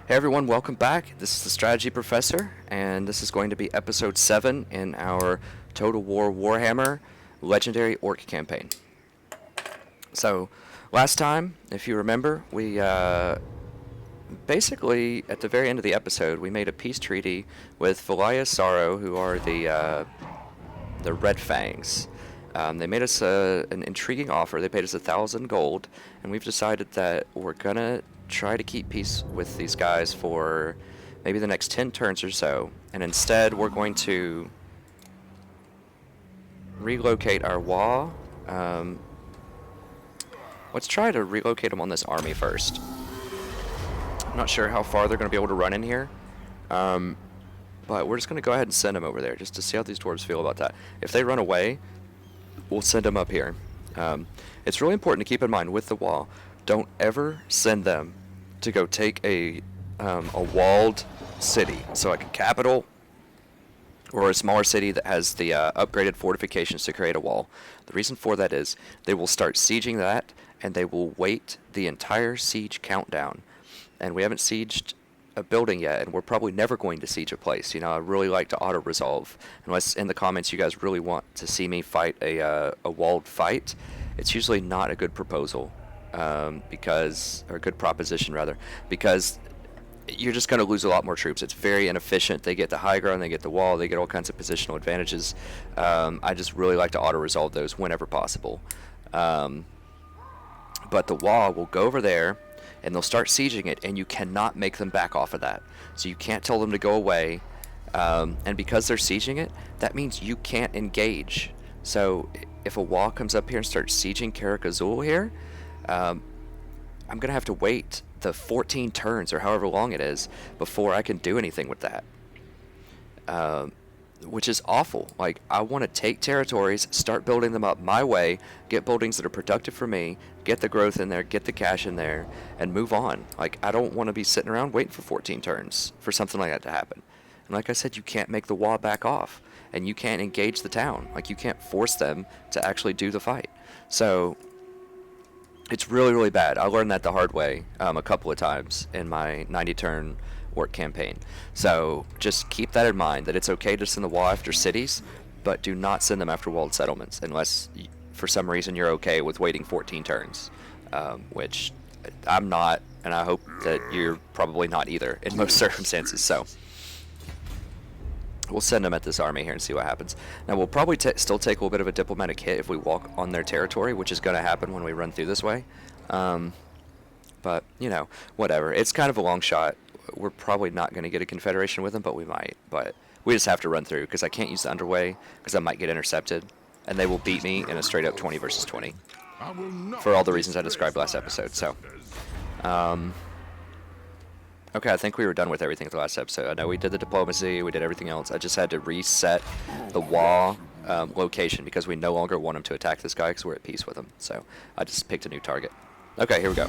Hey everyone, welcome back. This is the Strategy Professor, and this is going to be episode 7 in our Total War Warhammer Legendary Orc campaign. So, last time, if you remember, we basically, at the very end of the episode, we made a peace treaty with Valaya Sorrow, who are the Red Fangs. They made us an intriguing offer. They paid us 1,000 gold, and we've decided that we're gonna try to keep peace with these guys for maybe the next 10 turns or so, and instead we're going to relocate our Waagh. Let's try to relocate them on this army first. I'm not sure how far they're going to be able to run in here, but we're just going to go ahead and send them over there just to see how these dwarves feel about that. If they run away, we'll send them up here. It's really important to keep in mind with the Waagh, don't ever send them to go take a walled city, so like a capital or a smaller city that has the upgraded fortifications to create a wall. The reason for that is they will start sieging that, and they will wait the entire siege countdown. And we haven't sieged a building yet, and we're probably never going to siege a place. You know, I really like to auto-resolve. Unless in the comments you guys really want to see me fight a walled fight, it's usually not a good proposal. Or a good proposition rather, because you're just going to lose a lot more troops. It's very inefficient. They get the high ground, they get the wall, they get all kinds of positional advantages. I just really like to auto-resolve those whenever possible. But the Waagh will go over there, and they'll start sieging it, and you cannot make them back off of that. So you can't tell them to go away, and because they're sieging it, that means you can't engage. So if a Waagh comes up here and starts sieging Karak Azul here, I'm going to have to wait the 14 turns or however long it is before I can do anything with that, which is awful. Like, I want to take territories, start building them up my way, get buildings that are productive for me, get the growth in there, get the cash in there, and move on. Like, I don't want to be sitting around waiting for 14 turns for something like that to happen. And like I said, you can't make the Waagh back off, and you can't engage the town. Like, you can't force them to actually do the fight. So it's really, really bad. I learned that the hard way a couple of times in my 90-turn orc campaign. So just keep that in mind, that it's okay to send the Waagh after cities, but do not send them after walled settlements unless for some reason you're okay with waiting 14 turns, which I'm not, and I hope that you're probably not either in most circumstances. So we'll send them at this army here and see what happens. Now, we'll probably still take a little bit of a diplomatic hit if we walk on their territory, which is going to happen when we run through this way. But, you know, whatever. It's kind of a long shot. We're probably not going to get a confederation with them, but we might. But we just have to run through, because I can't use the underway, because I might get intercepted, and they will beat me in a straight-up 20 versus 20, for all the reasons I described last episode. So, okay, I think we were done with everything at the last episode. I know we did the diplomacy, we did everything else. I just had to reset the Waagh location because we no longer want him to attack this guy because we're at peace with him. So I just picked a new target. Okay, here we go.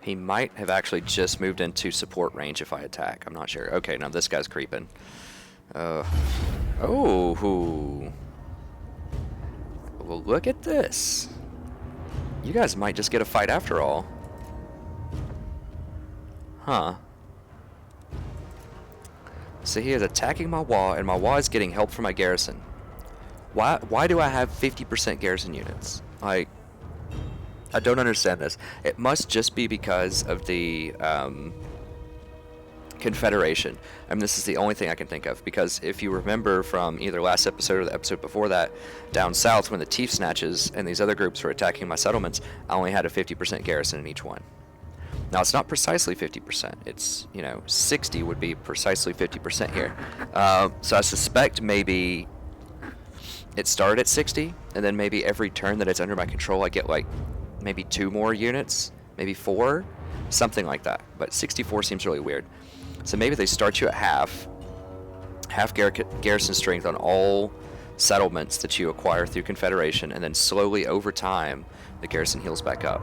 He might have actually just moved into support range if I attack. I'm not sure. Okay, now this guy's creeping. Oh. Well, look at this. You guys might just get a fight after all. Huh. So he is attacking my Waagh, and my Waagh is getting help from my garrison. Why do I have 50% garrison units? Like, I don't understand this. It must just be because of the confederation. I mean, this is the only thing I can think of, because if you remember from either last episode or the episode before that, down south when the Teeth Snatches and these other groups were attacking my settlements, I only had a 50% garrison in each one. Now, it's not precisely 50%. It's, you know, 60 would be precisely 50% here. So I suspect maybe it started at 60, and then maybe every turn that it's under my control, I get like maybe 2 more units, maybe 4, something like that. But 64 seems really weird. So maybe they start you at half garrison strength on all settlements that you acquire through confederation, and then slowly over time the garrison heals back up.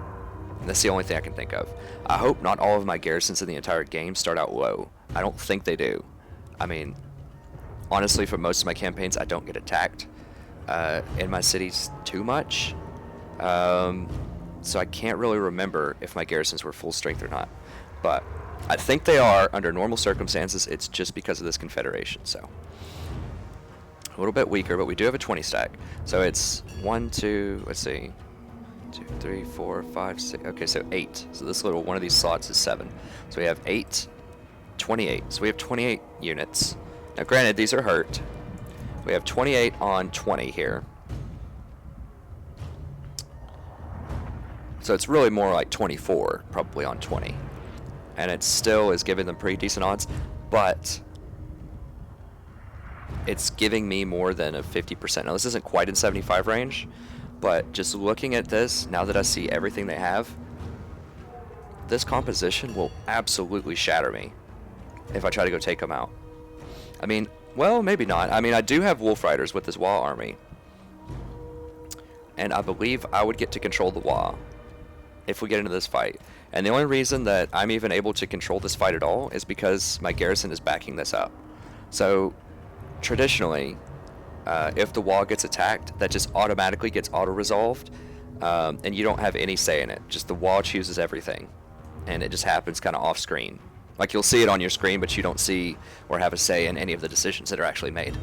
And that's the only thing I can think of. I hope not all of my garrisons in the entire game start out low. I don't think they do. I mean, honestly, for most of my campaigns I don't get attacked. in my cities too much. So I can't really remember if my garrisons were full strength or not. But I think they are under normal circumstances. It's just because of this confederation. So a little bit weaker, but we do have a 20 stack. So it's 1, 2, let's see, 2, 3, 4, 5, 6. Okay, so 8. So this little one of these slots is 7. So we have 8, 28. So we have 28 units. Now, granted, these are hurt. We have 28 on 20 here. So it's really more like 24, probably on 20. And it still is giving them pretty decent odds, but it's giving me more than a 50%. Now, this isn't quite in 75 range, but just looking at this, now that I see everything they have, this composition will absolutely shatter me if I try to go take them out. I mean, well, maybe not. I mean, I do have Wolf Riders with this Waagh army, and I believe I would get to control the Waagh if we get into this fight. And the only reason that I'm even able to control this fight at all is because my garrison is backing this up. So traditionally, if the Waagh gets attacked, that just automatically gets auto-resolved, and you don't have any say in it. Just the Waagh chooses everything, and it just happens kind of off-screen. Like, you'll see it on your screen, but you don't see or have a say in any of the decisions that are actually made.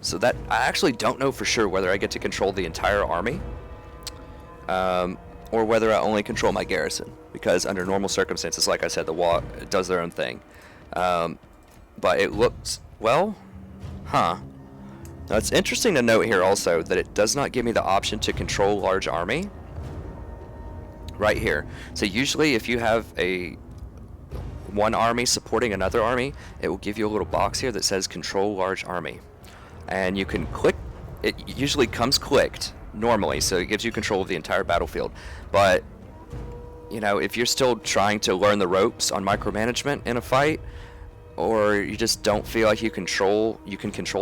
So that, I actually don't know for sure whether I get to control the entire army, or whether I only control my garrison, because under normal circumstances, like I said, the Waagh does their own thing. But it looks, well, huh. Now, it's interesting to note here also that it does not give me the option to control large army right here. So usually if you have one army supporting another army, it will give you a little box here that says control large army. And you can click, it usually comes clicked normally, so it gives you control of the entire battlefield. But, you know, if you're still trying to learn the ropes on micromanagement in a fight, or you just don't feel like you can control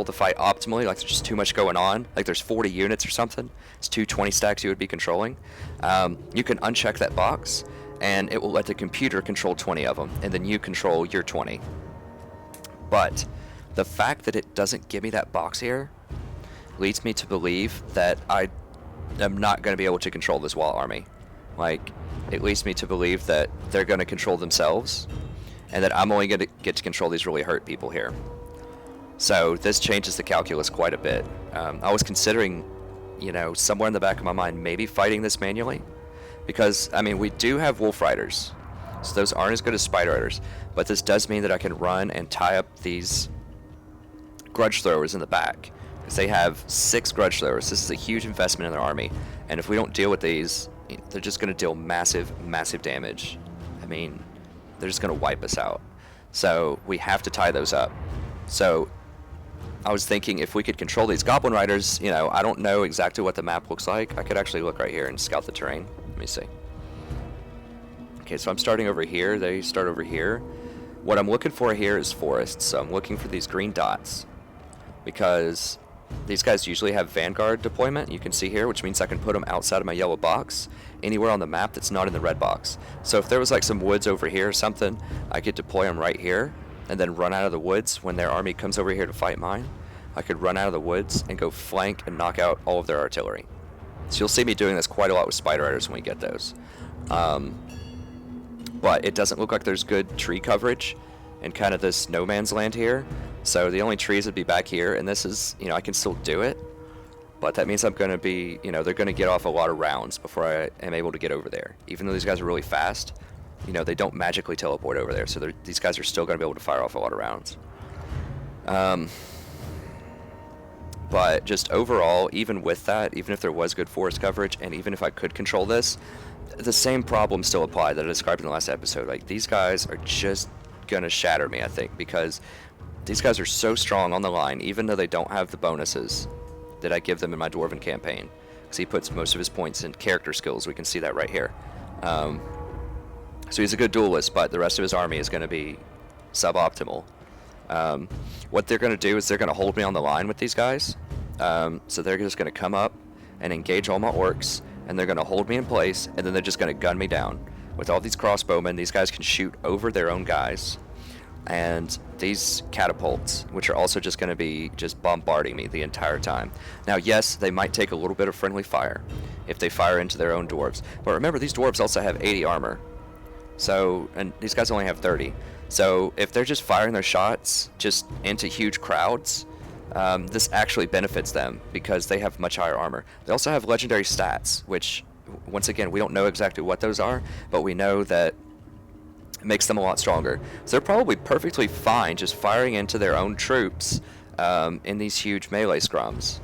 the fight optimally, like there's just too much going on, like there's 40 units or something, it's 220 stacks you would be controlling, you can uncheck that box, and it will let the computer control 20 of them, and then you control your 20. But the fact that it doesn't give me that box here leads me to believe that I am not going to be able to control this Waagh army. Like, it leads me to believe that they're going to control themselves, and that I'm only going to get to control these really hurt people here. So this changes the calculus quite a bit. I was considering, you know, somewhere in the back of my mind, maybe fighting this manually, because, I mean, we do have Wolf Riders, so those aren't as good as Spider Riders, but this does mean that I can run and tie up these Grudge Throwers in the back, because they have 6 Grudge Throwers. This is a huge investment in their army, and if we don't deal with these, they're just going to deal massive, massive damage. I mean, they're just going to wipe us out. So we have to tie those up. So I was thinking if we could control these Goblin Riders, you know, I don't know exactly what the map looks like. I could actually look right here and scout the terrain. Let me see. Okay, so I'm starting over here. They start over here. What I'm looking for here is forests. So I'm looking for these green dots, because these guys usually have Vanguard deployment, you can see here, which means I can put them outside of my yellow box, anywhere on the map that's not in the red box. So if there was like some woods over here or something, I could deploy them right here, and then run out of the woods when their army comes over here to fight mine. I could run out of the woods and go flank and knock out all of their artillery. So you'll see me doing this quite a lot with Spider Riders when we get those. But it doesn't look like there's good tree coverage in kind of this no man's land here. So the only trees would be back here, and this is, you know, I can still do it, but that means I'm going to be, you know, they're going to get off a lot of rounds before I am able to get over there. Even though these guys are really fast, you know, they don't magically teleport over there, so these guys are still going to be able to fire off a lot of rounds. But just overall, even with that, even if there was good forest coverage, and even if I could control this, the same problems still apply that I described in the last episode. Like, these guys are just going to shatter me, I think, because these guys are so strong on the line, even though they don't have the bonuses that I give them in my Dwarven campaign. Because he puts most of his points in character skills. We can see that right here. So he's a good duelist, but the rest of his army is going to be suboptimal. What they're going to do is they're going to hold me on the line with these guys. So they're just going to come up and engage all my orcs, and they're going to hold me in place, and then they're just going to gun me down. With all these crossbowmen, these guys can shoot over their own guys. and these catapults, which are also just going to be just bombarding me the entire time. Now, yes, they might take a little bit of friendly fire if they fire into their own dwarves, but remember, these dwarves also have 80 armor, so, and these guys only have 30. So if they're just firing their shots just into huge crowds, this actually benefits them because they have much higher armor. They also have legendary stats, which, once again, we don't know exactly what those are, but we know that it makes them a lot stronger. So they're probably perfectly fine just firing into their own troops in these huge melee scrums.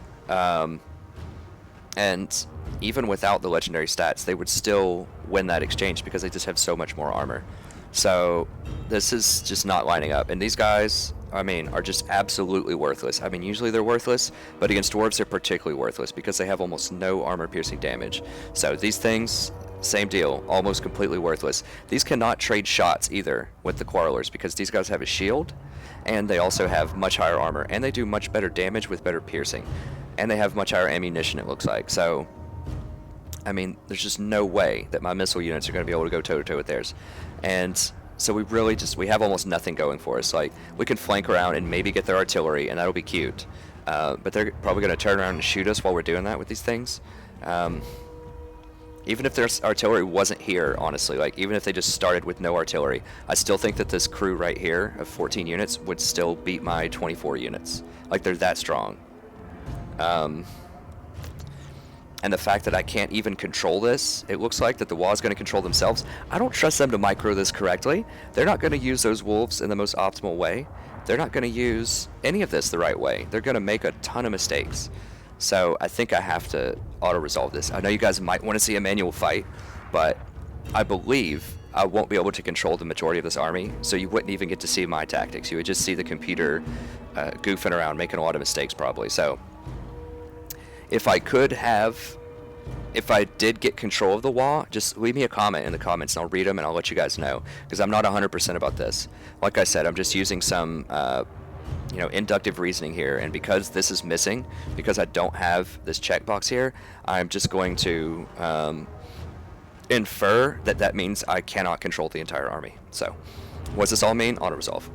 And even without the legendary stats, they would still win that exchange because they just have so much more armor. So this is just not lining up. And these guys, I mean, are just absolutely worthless. I mean, usually they're worthless, but against dwarves they're particularly worthless because they have almost no armor-piercing damage. So these things, same deal, almost completely worthless. These cannot trade shots either with the quarrelers because these guys have a shield, and they also have much higher armor, and they do much better damage with better piercing. And they have much higher ammunition, it looks like. So, I mean, there's just no way that my missile units are going to be able to go toe-to-toe with theirs. And so we have almost nothing going for us. Like, we can flank around and maybe get their artillery, and that'll be cute. But they're probably going to turn around and shoot us while we're doing that with these things. Even if their artillery wasn't here, honestly, like, even if they just started with no artillery, I still think that this crew right here of 14 units would still beat my 24 units. Like, they're that strong. And the fact that I can't even control this, it looks like that the Waagh is going to control themselves. I don't trust them to micro this correctly. They're not going to use those wolves in the most optimal way. They're not going to use any of this the right way. They're going to make a ton of mistakes. So I think I have to auto-resolve this. I know you guys might want to see a manual fight, but I believe I won't be able to control the majority of this army, so you wouldn't even get to see my tactics. You would just see the computer goofing around, making a lot of mistakes probably. So if I did get control of the Waagh, just leave me a comment in the comments and I'll read them and I'll let you guys know, because I'm not 100% about this. Like I said, I'm just using some inductive reasoning here, and because this is missing, because I don't have this checkbox here, I'm just going to infer that that means I cannot control the entire army. So what does this all mean? Auto-resolve.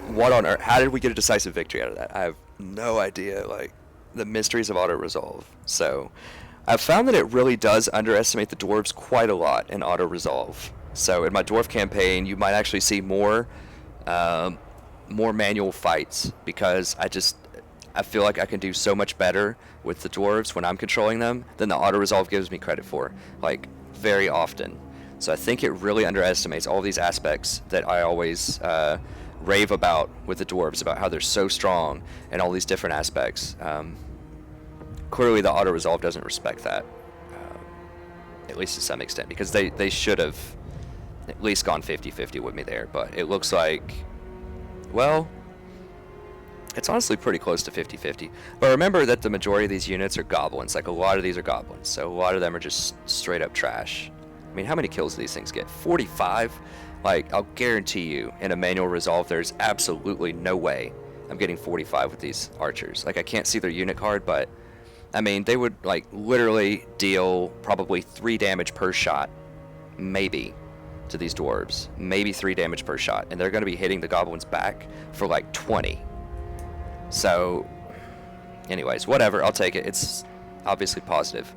What on earth? How did we get a decisive victory out of that? I have no idea, like, the mysteries of auto-resolve. So I've found that it really does underestimate the dwarves quite a lot in auto-resolve. So in my dwarf campaign, you might actually see more manual fights, because I feel like I can do so much better with the dwarves when I'm controlling them than the auto-resolve gives me credit for, like, very often. So I think it really underestimates all these aspects that I always rave about with the dwarves, about how they're so strong and all these different aspects. Clearly the auto-resolve doesn't respect that, at least to some extent, because they should have at least gone 50-50 with me there, but it looks like, well, it's honestly pretty close to 50-50. But remember that the majority of these units are goblins. Like, a lot of these are goblins, so a lot of them are just straight up trash. I mean, how many kills do these things get? 45? Like, I'll guarantee you, in a manual resolve, there's absolutely no way I'm getting 45 with these archers. Like, I can't see their unit card, but, I mean, they would, like, literally deal probably 3 damage per shot, maybe, to these dwarves. Maybe 3 damage per shot, and they're going to be hitting the goblins back for, like, 20. So, anyways, whatever, I'll take it. It's obviously positive.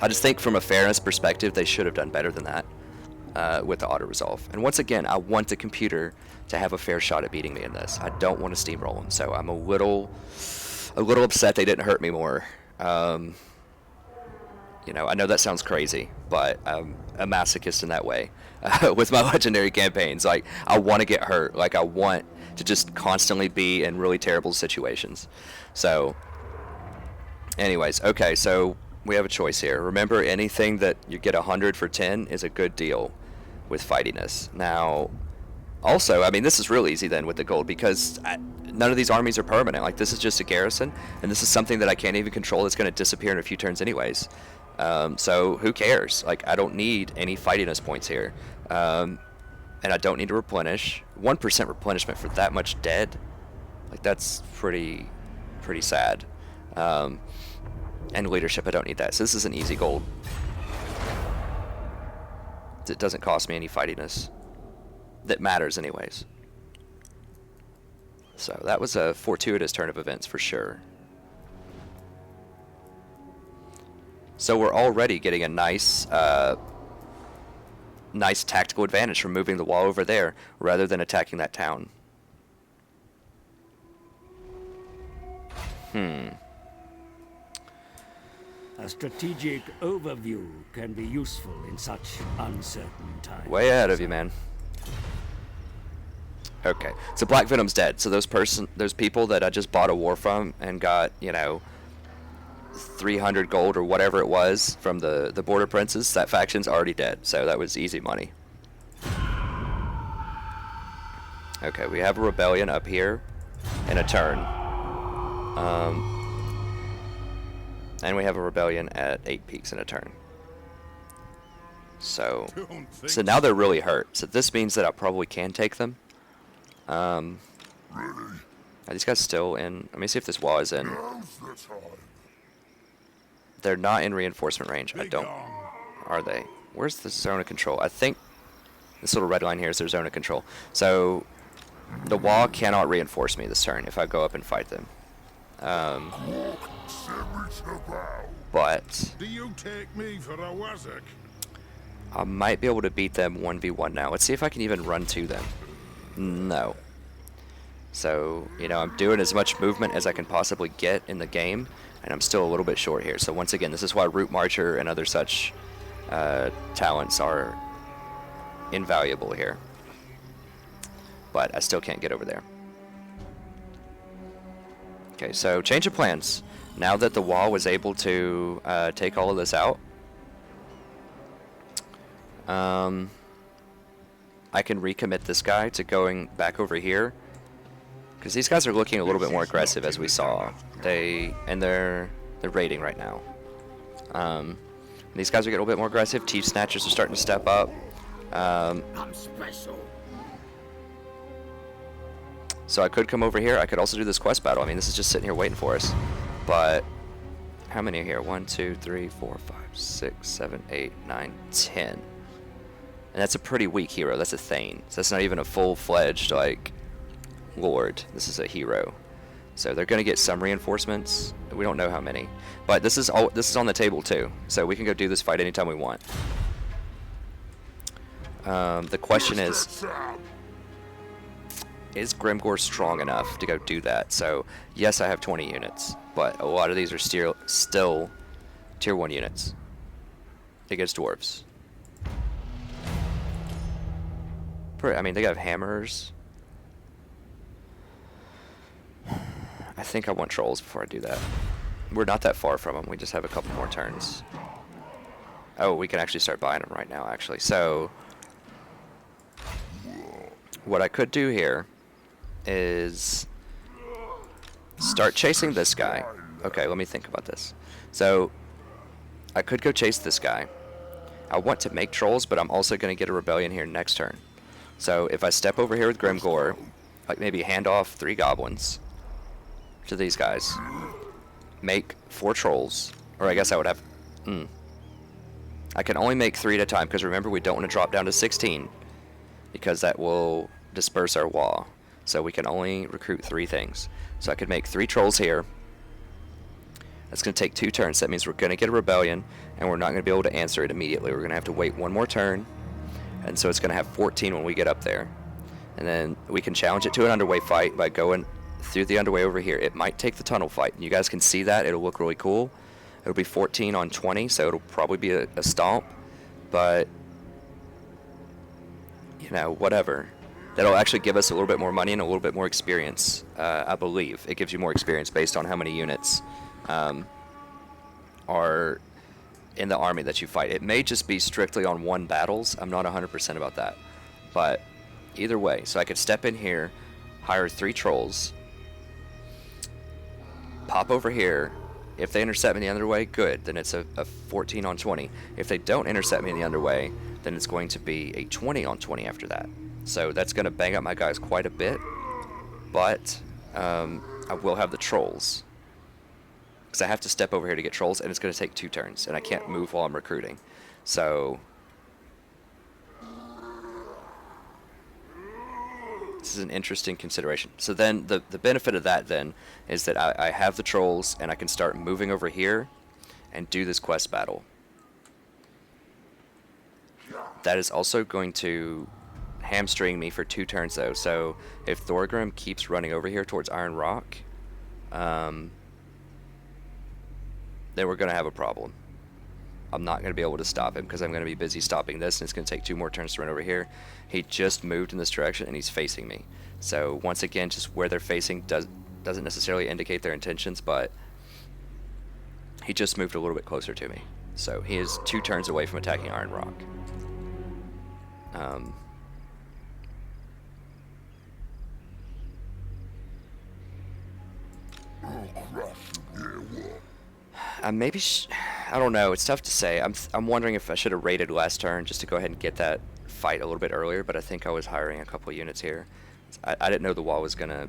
I just think from a fairness perspective, they should have done better than that with the auto-resolve. And once again, I want the computer to have a fair shot at beating me in this. I don't want to steamroll them, so I'm a little upset they didn't hurt me more. I know that sounds crazy, but I'm a masochist in that way with my legendary campaigns. Like, I want to get hurt. Like, I want to just constantly be in really terrible situations. So, anyways, okay, so we have a choice here. Remember, anything that you get 100 for 10 is a good deal with fightiness. Now, also, I mean, this is real easy then with the gold, because none of these armies are permanent. Like, this is just a garrison, and this is something that I can't even control. It's going to disappear in a few turns anyways. So who cares? Like, I don't need any fightiness points here. And I don't need to replenish. 1% replenishment for that much dead? Like, that's pretty sad. And leadership, I don't need that. So this is an easy gold. It doesn't cost me any fightiness. That matters anyways. So that was a fortuitous turn of events for sure. So we're already getting a nice nice tactical advantage from moving the wall over there rather than attacking that town. A strategic overview can be useful in such uncertain times. Way ahead of you, man. Okay, so Black Venom's dead. So those people that I just bought a war from and got, you know, 300 gold or whatever it was from the Border Princes, that faction's already dead. So that was easy money. Okay, we have a rebellion up here in a turn. And we have a rebellion at 8 peaks in a turn. So now they're really hurt. So this means that I probably can take them. Are these guys still in? Let me see if this wall is in. They're not in reinforcement range. I don't. Are they? Where's the zone of control? I think this little red line here is their zone of control. So the wall cannot reinforce me this turn if I go up and fight them. But do you take me for a wazzock? I might be able to beat them 1v1 now. Let's see if I can even run to them. No. So, you know, I'm doing as much movement as I can possibly get in the game, and I'm still a little bit short here. So once again, this is why Root Marcher and other such talents are invaluable here. But I still can't get over there. Okay, so change of plans. Now that the wall was able to take all of this out, I can recommit this guy to going back over here, because these guys are looking a little bit more aggressive, as we saw. They're raiding right now. These guys are getting a little bit more aggressive. Chief Snatchers are starting to step up. I'm special. So I could come over here. I could also do this quest battle. I mean, this is just sitting here waiting for us. But how many are here? 1, 2, 3, 4, 5, 6, 7, 8, 9, 10. And that's a pretty weak hero. That's a Thane. So that's not even a full-fledged, like, lord. This is a hero. So they're going to get some reinforcements. We don't know how many. But this is on the table, too. So we can go do this fight anytime we want. The question is Grimgore strong enough to go do that? So, yes, I have 20 units, but a lot of these are still tier 1 units against dwarves. I mean, they have hammers. I think I want trolls before I do that. We're not that far from them. We just have a couple more turns. Oh, we can actually start buying them right now, actually. So, what I could do here is start chasing this guy. Okay, let me think about this. So I could go chase this guy. I want to make trolls, but I'm also going to get a rebellion here next turn. So if I step over here with Grimgore, like maybe hand off 3 goblins to these guys, make 4 trolls, or I guess I would have I can only make 3 at a time, because remember, we don't want to drop down to 16, because that will disperse our wall. So we can only recruit 3 things. So I could make 3 trolls here. That's going to take 2 turns. That means we're going to get a rebellion, and we're not going to be able to answer it immediately. We're going to have to wait 1 more turn, and so it's going to have 14 when we get up there. And then we can challenge it to an underway fight by going through the underway over here. It might take the tunnel fight. You guys can see that. It'll look really cool. It'll be 14 on 20, so it'll probably be a stomp. But, you know, whatever. That'll actually give us a little bit more money and a little bit more experience, I believe. It gives you more experience based on how many units are in the army that you fight. It may just be strictly on 1 battles. I'm not 100% about that. But either way, so I could step in here, hire 3 trolls, pop over here. If they intercept me in the underway, good. Then it's a 14 on 20. If they don't intercept me in the underway, then it's going to be a 20 on 20 after that. So that's going to bang up my guys quite a bit, but I will have the trolls, because I have to step over here to get trolls, and it's going to take 2 turns, and I can't move while I'm recruiting. So this is an interesting consideration. So then the benefit of that then is that I have the trolls and I can start moving over here and do this quest battle. That is also going to hamstring me for 2 turns though. So if Thorgrim keeps running over here towards Iron Rock, then we're going to have a problem. I'm not going to be able to stop him because I'm going to be busy stopping this, and it's going to take 2 more turns to run over here. He just moved in this direction, and he's facing me. So once again, just where they're facing doesn't necessarily indicate their intentions, but he just moved a little bit closer to me. So he is 2 turns away from attacking Iron Rock. Maybe I don't know. It's tough to say. I'm wondering if I should have raided last turn just to go ahead and get that fight a little bit earlier. But I think I was hiring a couple units here. I didn't know the wall was gonna,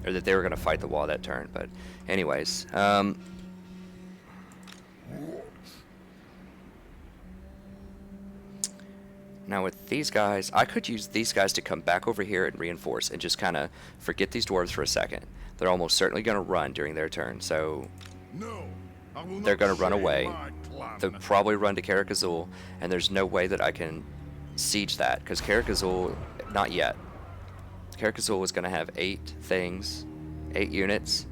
or that they were gonna fight the wall that turn. But anyways, now with these guys, I could use these guys to come back over here and reinforce and just kind of forget these dwarves for a second. They're almost certainly gonna run during their turn, so. No, I will They're not going to run share away. my plan. They'll probably run to Karak Azul, and there's no way that I can siege that, because Karak Azul, not yet. Karak Azul is going to have 8 things, 8 units,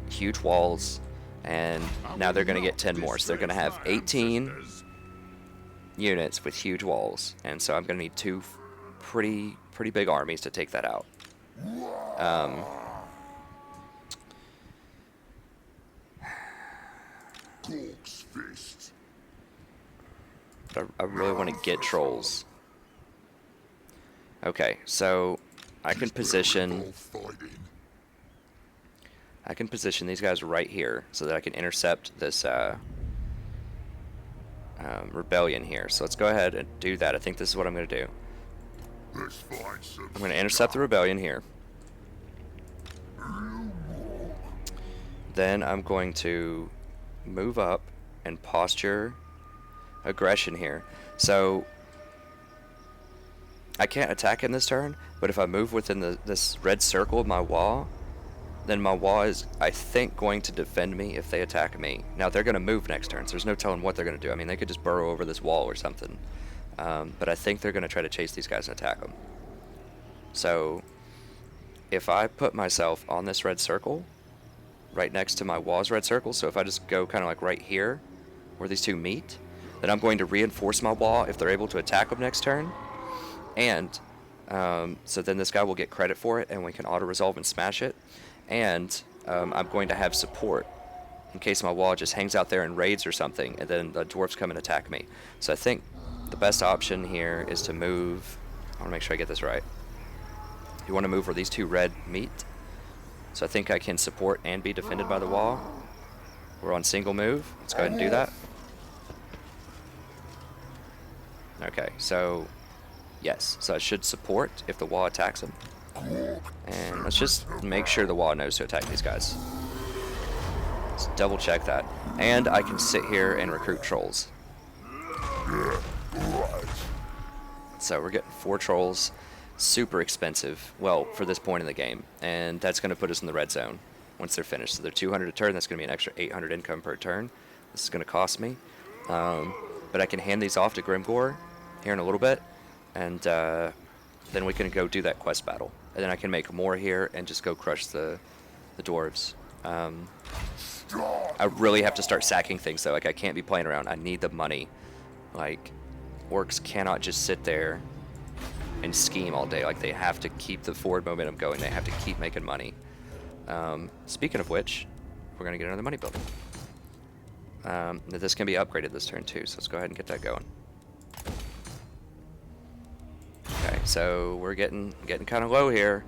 huge walls, and now they're going to get 10 more. So they're going to have 18 units with huge walls, and so I'm going to need 2 pretty big armies to take that out. But I really want to get trolls. Okay, so I can position these guys right here so that I can intercept this rebellion here. So let's go ahead and do that. I think this is what I'm going to do. I'm going to intercept the rebellion here. Then I'm going to move up and posture aggression here. So I can't attack in this turn, but if I move within this red circle of my wall, then my wall is, I think, going to defend me if they attack me. Now they're going to move next turn, so there's no telling what they're going to do. I mean, they could just burrow over this wall or something, but I think they're going to try to chase these guys and attack them. So if I put myself on this red circle right next to my wall's red circle, so if I just go kind of like right here where these two meet, then I'm going to reinforce my wall if they're able to attack them next turn, and so then this guy will get credit for it and we can auto-resolve and smash it, and I'm going to have support in case my wall just hangs out there and raids or something, and then the dwarves come and attack me. So I think the best option here is to move, I want to make sure I get this right, you want to move where these two red meet. So I think I can support and be defended by the wall. We're on single move. Let's go ahead and do that. Okay, so yes, so I should support if the wall attacks him. And let's just make sure the wall knows to attack these guys. Let's double check that. And I can sit here and recruit trolls. So we're getting 4 trolls. Super expensive, well, for this point in the game, and that's going to put us in the red zone once they're finished. So they're 200 a turn. That's going to be an extra 800 income per turn. This is going to cost me, but I can hand these off to Grimgor here in a little bit, and then we can go do that quest battle, and then I can make more here and just go crush the dwarves. I really have to start sacking things though. Like, I can't be playing around. I need the money. Like, orcs cannot just sit there and scheme all day. Like, they have to keep the forward momentum going. They have to keep making money. Speaking of which, we're gonna get another money building. This can be upgraded this turn too, so let's go ahead and get that going. Okay, so we're getting kind of low here.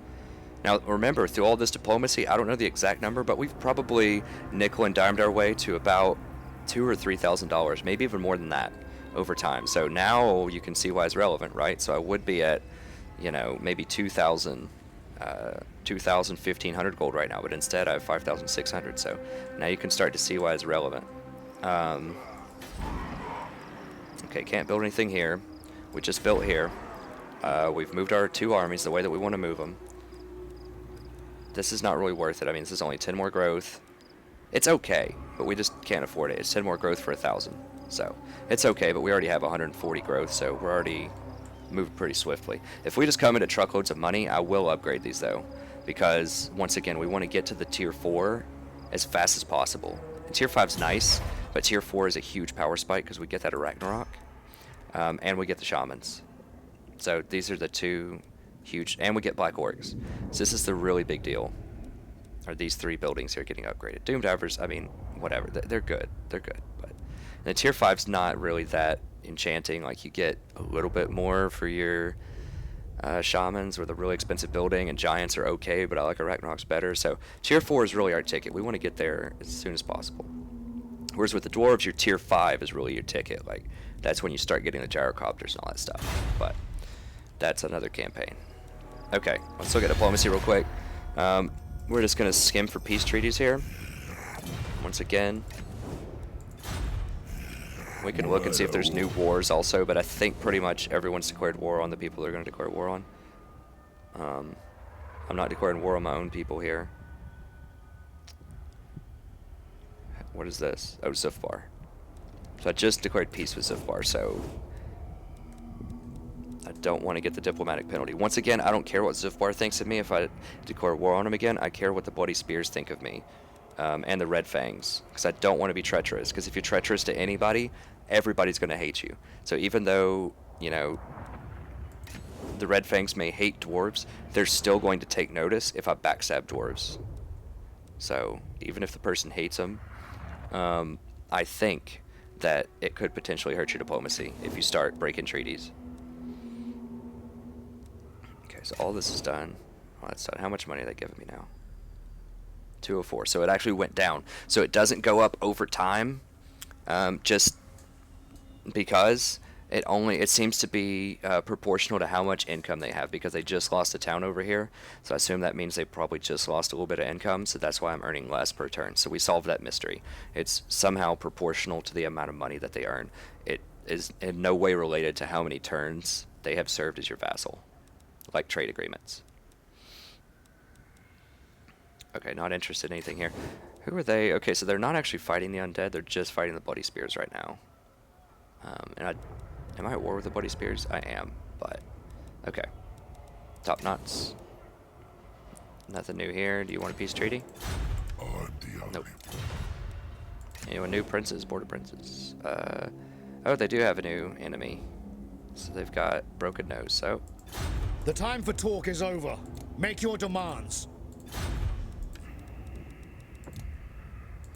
Now remember, through all this diplomacy, I don't know the exact number, but we've probably nickel and dimed our way to about $2,000 or $3,000, maybe even more than that, over time. So now you can see why it's relevant, right? So I would be at, you know, maybe 2,000, 1,500 gold right now, but instead I have 5,600. So now you can start to see why it's relevant. Okay, can't build anything here. We just built here. We've moved our 2 armies the way that we want to move them. This is not really worth it. I mean, this is only 10 more growth. It's okay, but we just can't afford it. It's 10 more growth for 1,000. So, it's okay, but we already have 140 growth, so we're already moving pretty swiftly. If we just come into truckloads of money, I will upgrade these, though. Because, once again, we want to get to the tier 4 as fast as possible. And tier 5's nice, but tier 4 is a huge power spike because we get that Ragnarok. And we get the shamans. So, these are the 2 huge, and we get black orcs. So this is the really big deal. Are these 3 buildings here getting upgraded? Doomed Divers, I mean, whatever. They're good. They're good. But the tier 5's not really that enchanting. Like, you get a little bit more for your shamans with a really expensive building, and giants are okay, but I like a Ragnarok's better. So tier 4 is really our ticket. We want to get there as soon as possible. Whereas with the dwarves, your tier 5 is really your ticket. Like, that's when you start getting the gyrocopters and all that stuff. But that's another campaign. Okay, let's look at diplomacy real quick. We're just going to skim for peace treaties here. Once again, we can look and see if there's new wars also, but I think pretty much everyone's declared war on the people they're going to declare war on. I'm not declaring war on my own people here. What is this? Oh, Zufbar. So I just declared peace with Zufbar, so I don't want to get the diplomatic penalty. Once again, I don't care what Zufbar thinks of me if I declare war on him again. I care what the Bloody Spears think of me. And the Red Fangs, because I don't want to be treacherous, because if you're treacherous to anybody, everybody's going to hate you. So even though, you know, the Red Fangs may hate dwarves, they're still going to take notice if I backstab dwarves. So even if the person hates them, I think that it could potentially hurt your diplomacy if you start breaking treaties. Okay, so all this is done. All that's done. How much money are they giving me now? 204. So it actually went down. So it doesn't go up over time, just because it seems to be proportional to how much income they have, because they just lost a town over here. So I assume that means they probably just lost a little bit of income. So that's why I'm earning less per turn. So we solved that mystery. It's somehow proportional to the amount of money that they earn. It is in no way related to how many turns they have served as your vassal, like trade agreements. Okay, not interested in anything here. Who are they? Okay, so they're not actually fighting the undead. They're just fighting the Bloody Spears right now. Am I at war with the Bloody Spears? I am, but okay. Top knots. Nothing new here. Do you want a peace treaty? Nope. Anyone new? Princes, border princes. Oh, they do have a new enemy. So they've got Broken Nose. So the time for talk is over. Make your demands.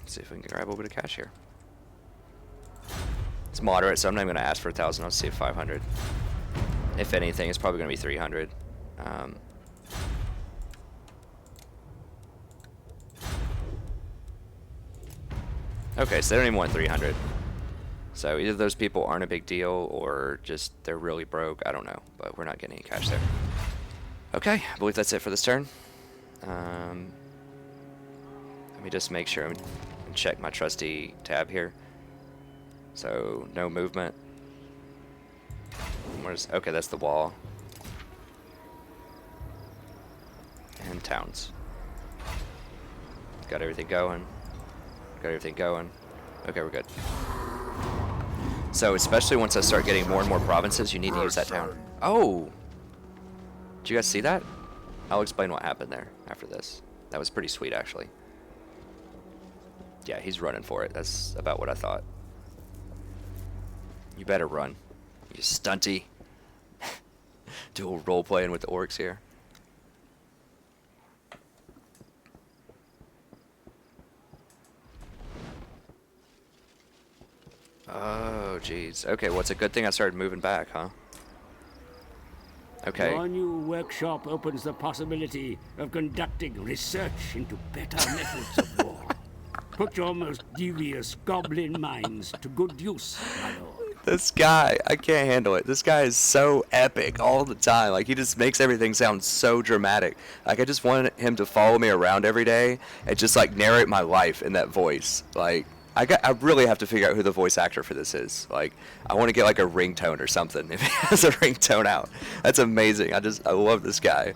See if we can grab a little bit of cash here. It's moderate, so I'm not even going to ask for 1,000. I'll see if 500. If anything, it's probably going to be 300. Okay, so they don't even want 300. So either those people aren't a big deal, or just they're really broke. I don't know, but we're not getting any cash there. Okay, I believe that's it for this turn. Let me just make sure and check my trusty tab here. So no movement. Okay, that's the wall. And towns. Got everything going. Got everything going. Okay, we're good. So especially once I start getting more and more provinces, you need to use that town. Oh! Did you guys see that? I'll explain what happened there after this. That was pretty sweet, actually. Yeah, he's running for it. That's about what I thought. You better run, you stunty. Dual role playing with the orcs here. Oh, jeez. Okay, well, it's a good thing I started moving back, huh? Okay. Your new workshop opens the possibility of conducting research into better methods of war. Put your most devious goblin minds to good use, my lord. This guy, I can't handle it. This guy is so epic all the time. Like, he just makes everything sound so dramatic. Like, I just wanted him to follow me around every day and just, like, narrate my life in that voice. Like, I really have to figure out who the voice actor for this is. Like, I want to get like a ringtone or something. If he has a ringtone out, that's amazing. I love this guy.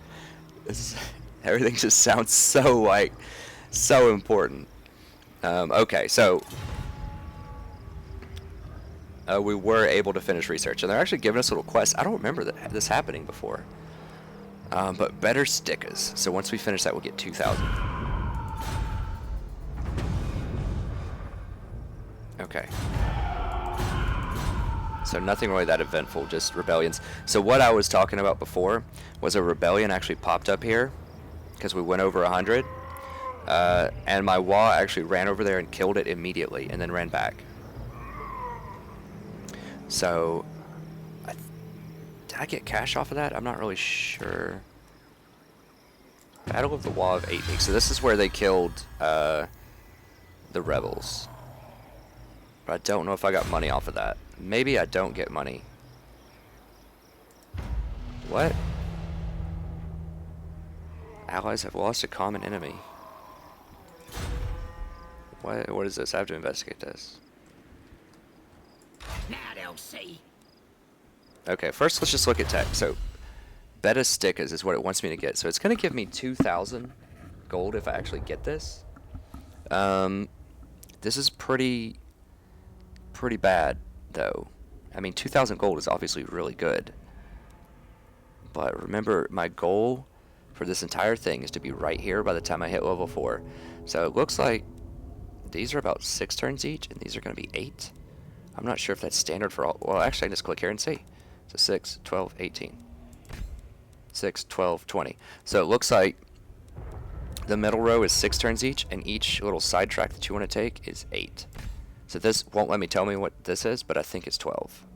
Everything just sounds so like so important. Okay, so we were able to finish research, and they're actually giving us little quests. I don't remember this happening before. But better stickers. So once we finish that, we'll get 2,000. Okay. So nothing really that eventful, just rebellions. So what I was talking about before was a rebellion actually popped up here because we went over 100. And my Waagh actually ran over there and killed it immediately and then ran back. So, did I get cash off of that? I'm not really sure. Battle of the Waagh of 8 weeks. So this is where they killed the rebels. But I don't know if I got money off of that. Maybe I don't get money. What? Allies have lost a common enemy. What is this? I have to investigate this. Now they'll see. Okay, first let's just look at tech. So, beta stickers is what it wants me to get. So it's going to give me 2,000 gold if I actually get this. This is pretty bad, though. I mean, 2,000 gold is obviously really good. But remember, my goal for this entire thing is to be right here by the time I hit level 4. So it looks like these are about 6 turns each, and these are going to be 8. I'm not sure if that's standard for all. Well, actually, I can just click here and see. So 6, 12, 18. 6, 12, 20. So it looks like the middle row is 6 turns each, and each little side track that you want to take is 8. So this won't let me tell me what this is, but I think it's 12.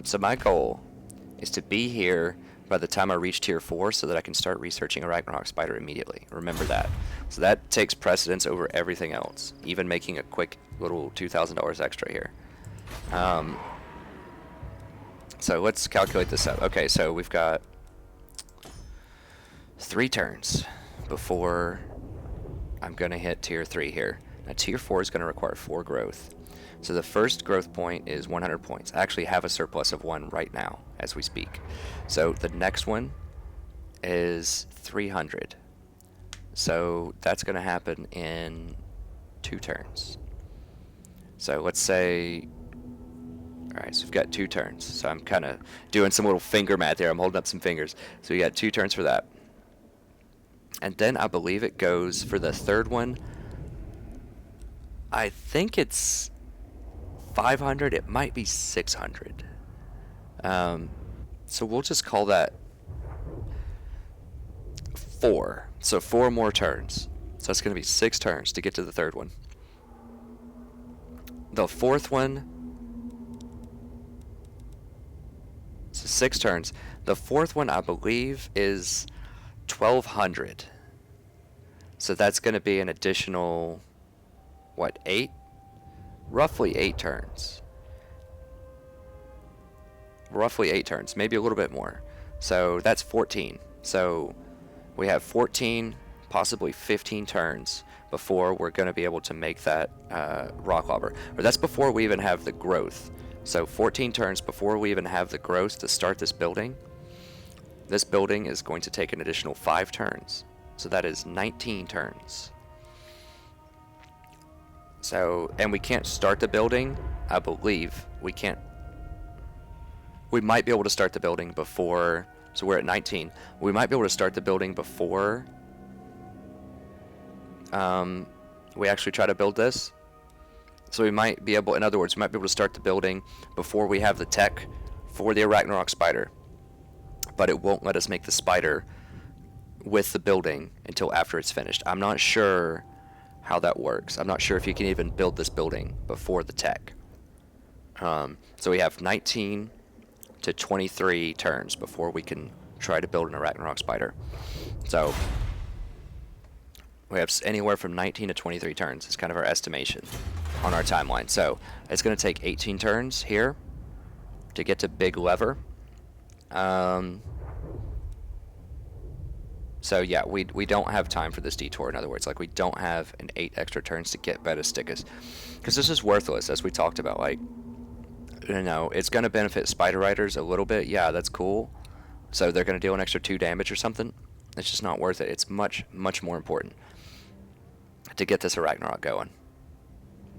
So my goal is to be here by the time I reach tier 4 so that I can start researching a Ragnarok spider immediately. Remember that. So that takes precedence over everything else, even making a quick little $2,000 extra here. So let's calculate this up. Okay, so we've got 3 turns before I'm going to hit tier 3 here. Now tier 4 is going to require 4 growth. So the first growth point is 100 points. I actually have a surplus of 1 right now as we speak. So the next one is 300. So that's going to happen in 2 turns. So let's say, alright, so we've got 2 turns. So I'm kind of doing some little finger math here. I'm holding up some fingers. So we got 2 turns for that. And then I believe it goes for the third one. I think it's 500. It might be 600. So we'll just call that 4. So 4 more turns. So that's going to be 6 turns to get to the third one. The fourth one, so 6 turns. The fourth one, I believe, is 1,200. So that's going to be an additional, what, 8? Roughly 8 turns. Roughly 8 turns, maybe a little bit more. So that's 14. So we have 14, possibly 15 turns before we're going to be able to make that rock lobber. Or that's before we even have the growth. So 14 turns before we even have the growth to start this building. This building is going to take an additional 5 turns. So that is 19 turns. So, and we can't start the building, I believe. We can't. We might be able to start the building before, so we're at 19. We might be able to start the building before we actually try to build this. So we might be able, in other words, we might be able to start the building before we have the tech for the Ragnarok spider. But it won't let us make the spider with the building until after it's finished. I'm not sure how that works. I'm not sure if you can even build this building before the tech. So we have 19 to 23 turns before we can try to build an Ragnarok spider. So we have anywhere from 19 to 23 turns. It's kind of our estimation on our timeline. So it's going to take 18 turns here to get to Big Lever. So So yeah, we don't have time for this detour. In other words, like we don't have an 8 extra turns to get better stickers, because this is worthless, as we talked about. Like, you know, it's going to benefit spider riders a little bit. Yeah, that's cool. So they're going to deal an extra 2 damage or something. It's just not worth it. It's much more important to get this Ragnarok going,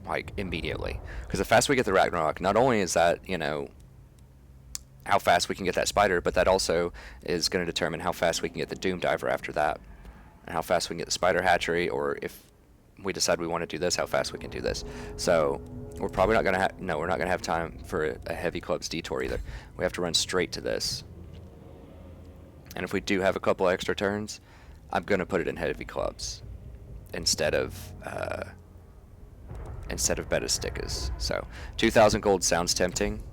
like immediately. Because the faster we get the Ragnarok, not only is that, you know, how fast we can get that spider, but that also is going to determine how fast we can get the Doom Diver after that, and how fast we can get the Spider Hatchery, or if we decide we want to do this, how fast we can do this. So we're probably not going to have, no, we're not going to have time for a heavy clubs detour either. We have to run straight to this. And if we do have a couple extra turns, I'm going to put it in heavy clubs instead of better stickers. So 2,000 gold sounds tempting.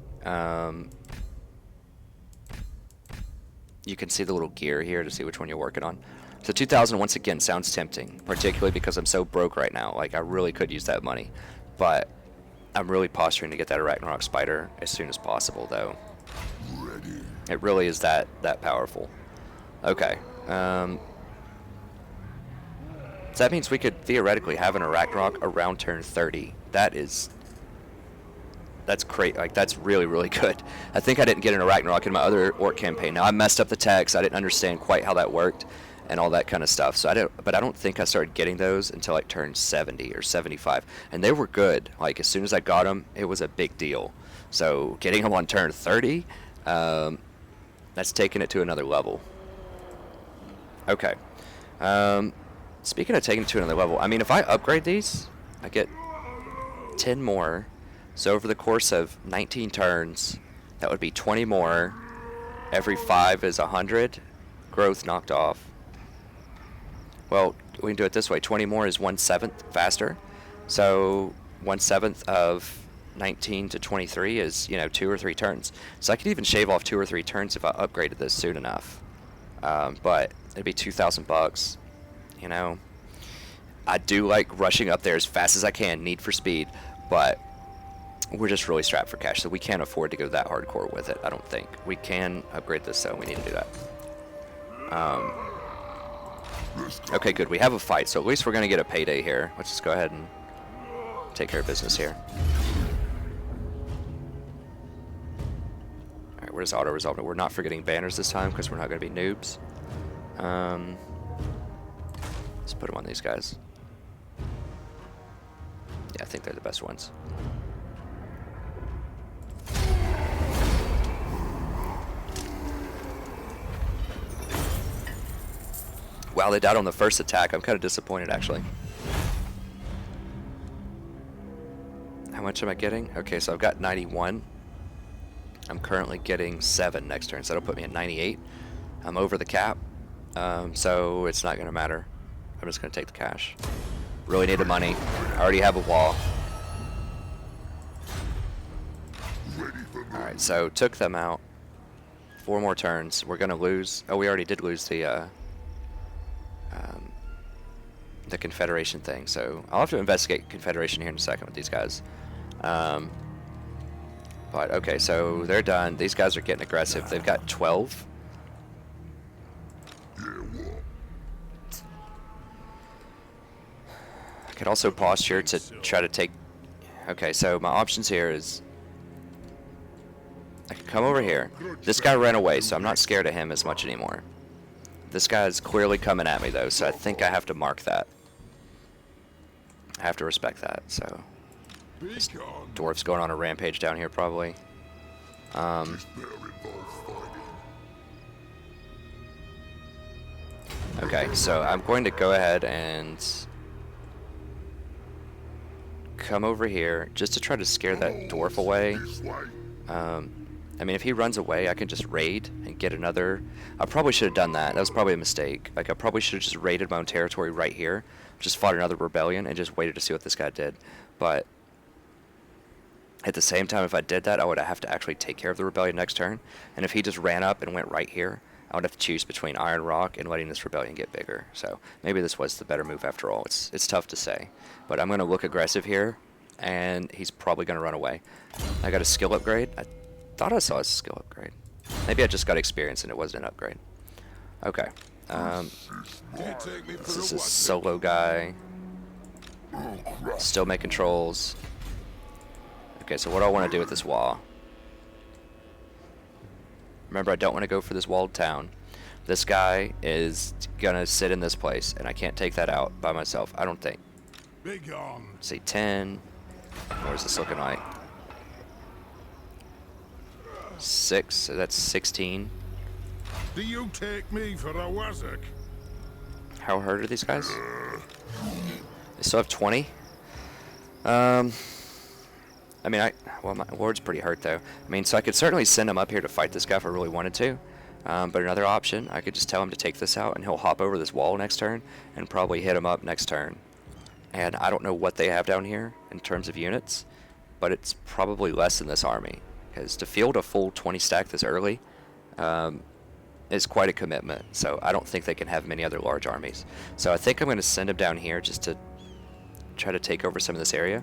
You can see the little gear here to see which one you're working on. So 2,000 once again sounds tempting, particularly because I'm so broke right now. Like, I really could use that money, but I'm really posturing to get that Ragnarok spider as soon as possible, though. It really is that powerful. Okay. So that means we could theoretically have an Ragnarok around turn 30. That's great. Like, that's really good. I think I didn't get an Ragnarok in my other Orc campaign. Now, I messed up the text. I didn't understand quite how that worked and all that kind of stuff. So but I don't think I started getting those until like turn 70 or 75. And they were good. Like, as soon as I got them, it was a big deal. So getting them on turn 30, that's taking it to another level. Okay. Speaking of taking it to another level, I mean, if I upgrade these, I get 10 more. So over the course of 19 turns, that would be 20 more. Every 5 is 100. Growth knocked off. Well, we can do it this way. 20 more is 1/7 faster. So 1/7 of 19 to 23 is, you know, 2 or 3 turns. So I could even shave off 2 or 3 turns if I upgraded this soon enough. But it'd be 2,000 bucks. You know, I do like rushing up there as fast as I can, need for speed, but we're just really strapped for cash, so we can't afford to go that hardcore with it, I don't think. We can upgrade this, so we need to do that. Okay, good. We have a fight, so at least we're going to get a payday here. Let's just go ahead and take care of business here. Alright, where's auto-resolve? We're not forgetting banners this time, because we're not going to be noobs. Let's put them on these guys. Yeah, I think they're the best ones. Wow, they died on the first attack. I'm kind of disappointed, actually. How much am I getting? Okay, so I've got 91. I'm currently getting 7 next turn, so that'll put me at 98. I'm over the cap, so it's not going to matter. I'm just going to take the cash. Really need the money. I already have a wall. Alright, so took them out. 4 more turns. We're going to lose. Oh, we already did lose the Confederation thing, so I'll have to investigate Confederation here in a second with these guys. But okay, so they're done. These guys are getting aggressive. They've got 12. I could also posture to try to take... Okay, so my options here is... I could come over here. This guy ran away, so I'm not scared of him as much anymore. This guy's clearly coming at me, though, so I think I have to mark that. I have to respect that, so... This dwarf's going on a rampage down here, probably. Okay, so I'm going to go ahead and... come over here, just to try to scare that dwarf away. I mean, if he runs away, I can just raid and get another... I probably should have done that. That was probably a mistake. Like, I probably should have just raided my own territory right here, just fought another rebellion, and just waited to see what this guy did. But at the same time, if I did that, I would have to actually take care of the rebellion next turn. And if he just ran up and went right here, I would have to choose between Iron Rock and letting this rebellion get bigger. So maybe this was the better move after all. It's tough to say. But I'm going to look aggressive here, and he's probably going to run away. I got a skill upgrade. I thought I saw a skill upgrade. Maybe I just got experience and it wasn't an upgrade. Okay. This is a solo guy. Still making trolls. Okay, so what do I want to do with this wall? Remember, I don't want to go for this walled town. This guy is gonna sit in this place, and I can't take that out by myself, I don't think. Big on. Say 10. Where's this looking like? 6, so that's 16. Do you take me for a wazzock? How hurt are these guys? They still have 20. I mean, well, my lord's pretty hurt though. I mean, so I could certainly send him up here to fight this guy if I really wanted to. But another option, I could just tell him to take this out, and he'll hop over this wall next turn and probably hit him up next turn. And I don't know what they have down here in terms of units, but it's probably less than this army. Because to field a full 20 stack this early is quite a commitment. So I don't think they can have many other large armies. So I think I'm going to send him down here just to try to take over some of this area.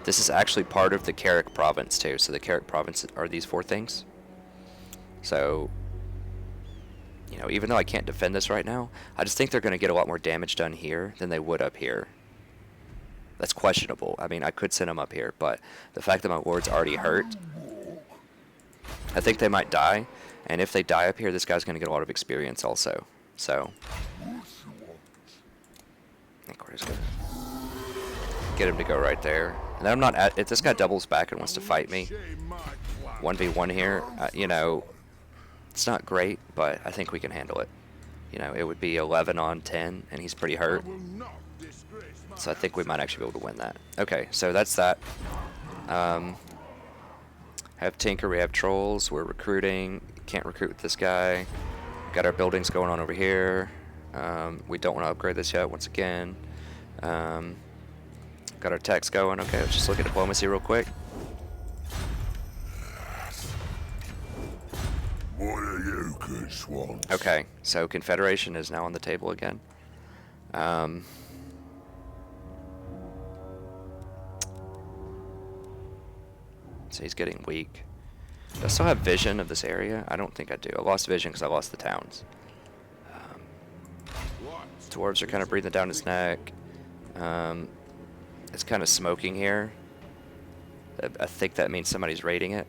This is actually part of the Karak province too. So the Karak province are these 4 things. So, you know, even though I can't defend this right now, I just think they're going to get a lot more damage done here than they would up here. That's questionable. I mean, I could send them up here, but the fact that my lord's already hurt, I think they might die. And if they die up here, this guy's going to get a lot of experience also. So, I think we're just going to get him to go right there. And I'm not at, if this guy doubles back and wants to fight me, 1v1 here, you know, it's not great, but I think we can handle it. You know, it would be 11 on 10, and he's pretty hurt. So I think we might actually be able to win that. Okay, so that's that. Have Tinker, we have Trolls, we're recruiting. Can't recruit with this guy. Got our buildings going on over here. We don't want to upgrade this yet, once again. Got our techs going. Okay, let's just look at diplomacy real quick. What are you good swans? Okay, so Confederation is now on the table again. So he's getting weak. Do I still have vision of this area? I don't think I do. I lost vision because I lost the towns. Dwarves are kind of breathing down his neck. It's kind of smoking here. I think that means somebody's raiding it.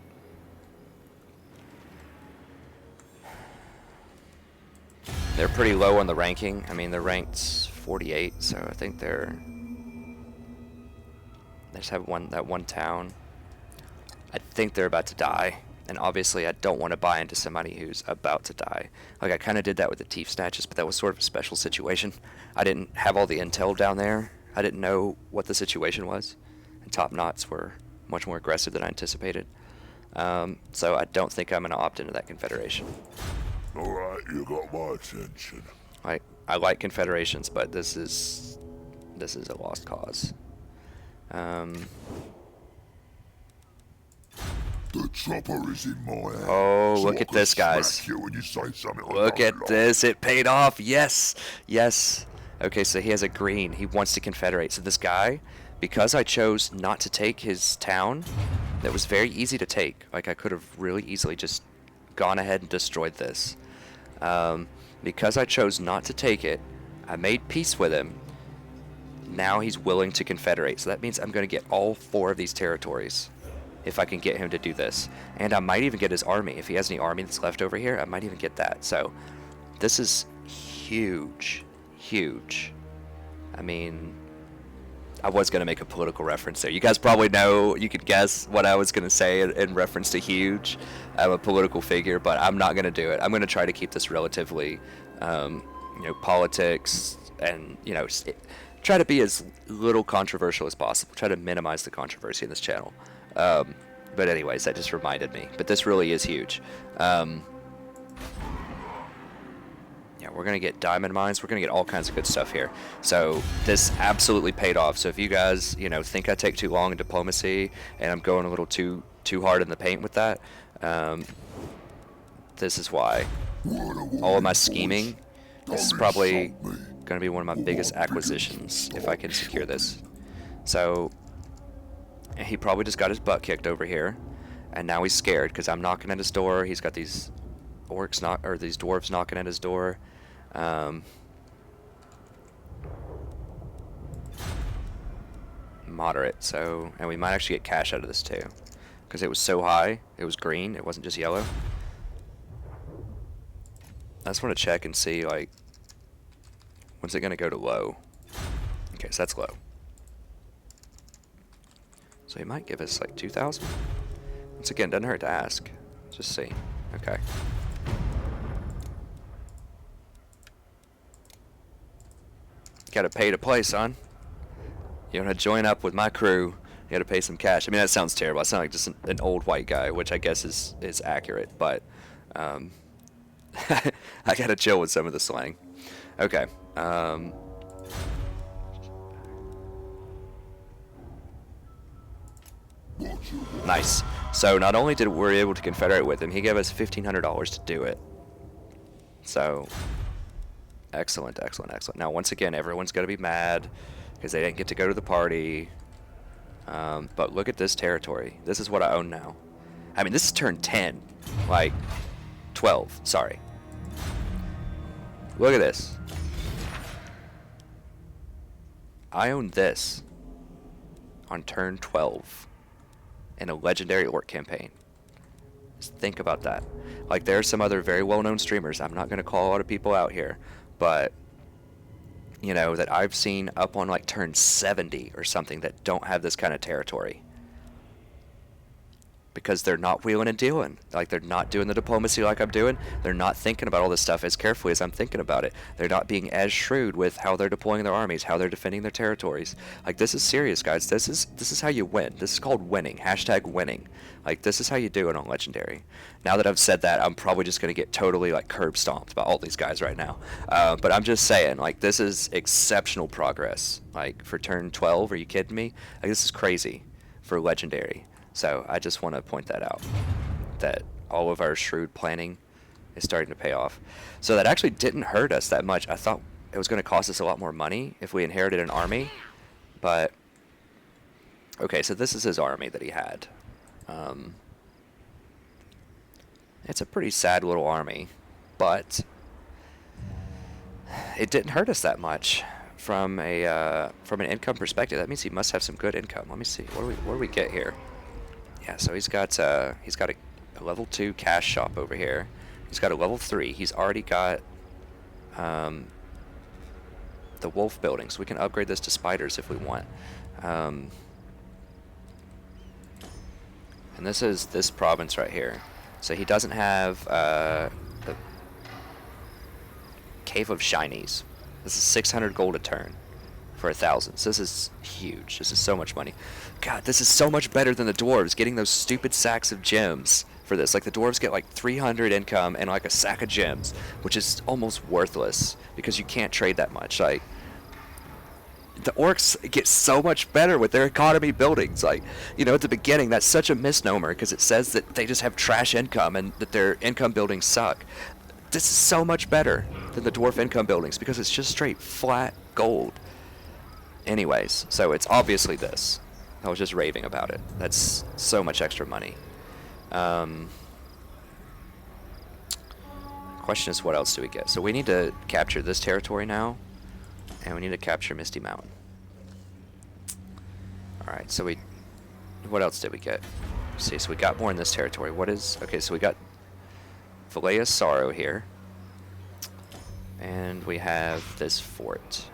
They're pretty low on the ranking. I mean, they're ranked 48, so I think they just have that one town. I think they're about to die, and obviously I don't want to buy into somebody who's about to die. Like, I kind of did that with the Thief Snatches, but that was sort of a special situation. I didn't have all the intel down there. I didn't know what the situation was, and Top Knots were much more aggressive than I anticipated. So I don't think I'm going to opt into that Confederation. Alright, you got my attention. I like Confederations, but this is a lost cause. The chopper is in my hand. Oh, so look I at can this, guys. smack you when you say something I Look don't at like. this. It paid off. Yes. Yes. Okay, so he has a green. He wants to confederate. So this guy, because I chose not to take his town, that was very easy to take. Like, I could have really easily just gone ahead and destroyed this. Because I chose not to take it, I made peace with him. Now he's willing to confederate. So that means I'm going to get all 4 of these territories if I can get him to do this. And I might even get his army. If he has any army that's left over here, I might even get that. So this is huge. Huge. I mean, I was going to make a political reference there. You guys probably know, you could guess what I was going to say in reference to huge. I'm a political figure, but I'm not going to do it. I'm going to try to keep this relatively, politics and, try to be as little controversial as possible. Try to minimize the controversy in this channel. But anyways, that just reminded me. But this really is huge. Yeah, we're going to get diamond mines. We're going to get all kinds of good stuff here. So this absolutely paid off. So if you guys, think I take too long in diplomacy and I'm going a little too hard in the paint with that, this is why. All of my scheming, this is probably going to be one of my biggest acquisitions if I can secure this. So he probably just got his butt kicked over here, and now he's scared because I'm knocking at his door. He's got these these dwarves knocking at his door. Moderate, so, and we might actually get cash out of this too, because it was so high, it was green, it wasn't just yellow. I just want to check and see, like, when's it going to go to low? Okay, so that's low. So he might give us like 2,000. Once again, doesn't hurt to ask. Just see. Okay. Gotta pay to play, son. You want to join up with my crew, you gotta pay some cash. I mean, that sounds terrible. I sound like just an old white guy, which I guess is accurate, but I gotta chill with some of the slang. Okay. Nice. So not only did we able to confederate with him, he gave us $1,500 to do it. So excellent, excellent, excellent. Now once again, everyone's gonna be mad because they didn't get to go to the party. But look at this territory. This is what I own now. I mean, this is turn 10, like 12. Sorry. Look at this. I own this on turn 12 in a legendary orc campaign. Just think about that. Like, there are some other very well-known streamers. I'm not going to call a lot of people out here, but you know, that I've seen up on like turn 70 or something that don't have this kind of territory. Because they're not wheeling and dealing. Like, they're not doing the diplomacy like I'm doing. They're not thinking about all this stuff as carefully as I'm thinking about it. They're not being as shrewd with how they're deploying their armies, how they're defending their territories. Like, this is serious, guys. This is how you win. This is called winning. Hashtag winning. Like, this is how you do it on Legendary. Now that I've said that, I'm probably just going to get totally, like, curb stomped by all these guys right now. But I'm just saying, like, this is exceptional progress. Like, for turn 12, are you kidding me? Like, this is crazy for Legendary. So I just want to point that out, that all of our shrewd planning is starting to pay off. So that actually didn't hurt us that much. I thought it was going to cost us a lot more money if we inherited an army. But, okay, so this is his army that he had. It's a pretty sad little army, but it didn't hurt us that much from an income perspective. That means he must have some good income. Let me see. What do we get here? Yeah, so he's got a level 2 cash shop over here. He's got a level 3. He's already got the wolf building, so we can upgrade this to spiders if we want. And this is this province right here. So he doesn't have the Cave of Shinies. This is 600 gold a turn for 1,000. So this is huge. This is so much money. God, this is so much better than the dwarves getting those stupid sacks of gems for this. Like, the dwarves get like 300 income and like a sack of gems, which is almost worthless because you can't trade that much. Like, the orcs get so much better with their economy buildings. Like, you know, at the beginning, that's such a misnomer because it says that they just have trash income and that their income buildings suck. This is so much better than the dwarf income buildings because it's just straight flat gold. Anyways, so it's obviously this. I was just raving about it. That's so much extra money. Question is, what else do we get? So we need to capture this territory now, and we need to capture Misty Mountain. Alright, so what else did we get? Let's see, so we got more in this territory. Okay, so we got Vallea's Sorrow here, and we have this fort.